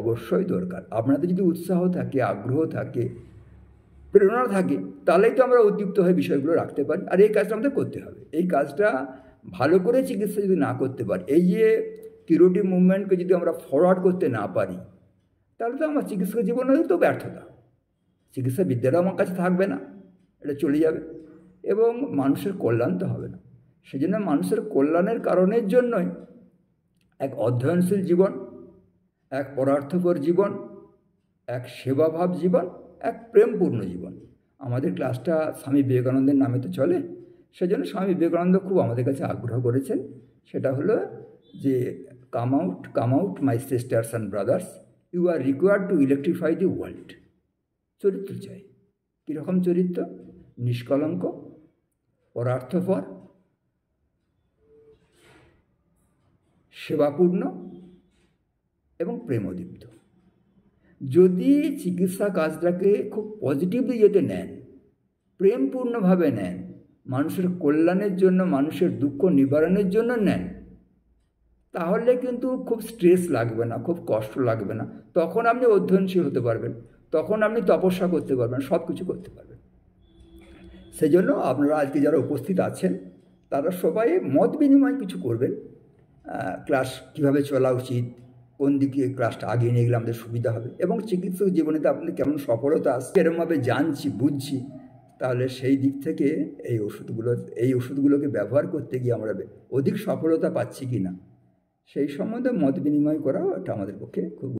অবশ্যই দরকার। আপনাদের যদি উৎসাহ থাকে, আগ্রহ থাকে, প্রেরণা থাকে, তাহলেই তো আমরা উদ্দীপ্ত হয়ে বিষয়গুলো রাখতে পারি। আর এই কাজটা আমাদের করতে হবে। এই কাজটা ভালো করে চিকিৎসা যদি না করতে পারি, এই যে কিউরেটিভ মুভমেন্টকে যদি আমরা ফরওয়ার্ড করতে না পারি, তাহলে তো আমার চিকিৎসা জীবনেও তো ব্যর্থতা। চিকিৎসা বিদ্যাটা আমার কাছে থাকবে না, এটা চলে যাবে এবং মানুষের কল্যাণ তো হবে না। সেই জন্য মানুষের কল্যাণের কারণের জন্যই এক অধ্যয়নশীল জীবন, এক পরার্থপর জীবন, এক সেবাভাব জীবন, এক প্রেমপূর্ণ জীবন। আমাদের ক্লাসটা স্বামী বিবেকানন্দের নামে তো চলে, সেজন্য স্বামী বিবেকানন্দ খুব আমাদের কাছে আগ্রহ করেছেন। সেটা হলো যে come out my sisters and brothers, you are required to electrify the world. চরিত্র চাই। কীরকম চরিত্র? নিষ্কলঙ্ক, পরার্থপর, সেবাপূর্ণ এবং প্রেমদীপ্ত। যদি চিকিৎসা কাজটাকে খুব পজিটিভলি যেতে নেন, প্রেমপূর্ণভাবে নেন, মানুষের কল্যাণের জন্য, মানুষের দুঃখ নিবারণের জন্য নেন, তাহলে কিন্তু খুব স্ট্রেস লাগবে না, খুব কষ্ট লাগবে না। তখন আপনি অধ্যয়নশীল হতে পারবেন, তখন আপনি তপস্যা করতে পারবেন, সব কিছু করতে পারবেন। সেজন্য আপনারা আজকে যারা উপস্থিত আছেন, তারা সবাই মত বিনিময় কিছু করবেন। ক্লাস কীভাবে চলা উচিত, কোন দিকে ক্লাসটা আগিয়ে নিয়ে গেলে আমাদের সুবিধা হবে, এবং চিকিৎসক জীবনেতে আপনাদের কেমন সফলতা আসছে, এরমভাবে জানছি, বুঝছি, তাহলে সেই দিক থেকে এই ওষুধগুলোকে ব্যবহার করতে গিয়ে আমরা অধিক সফলতা পাচ্ছি কি না, সেই সম্বন্ধে মত বিনিময় করাও এটা আমাদের পক্ষে খুব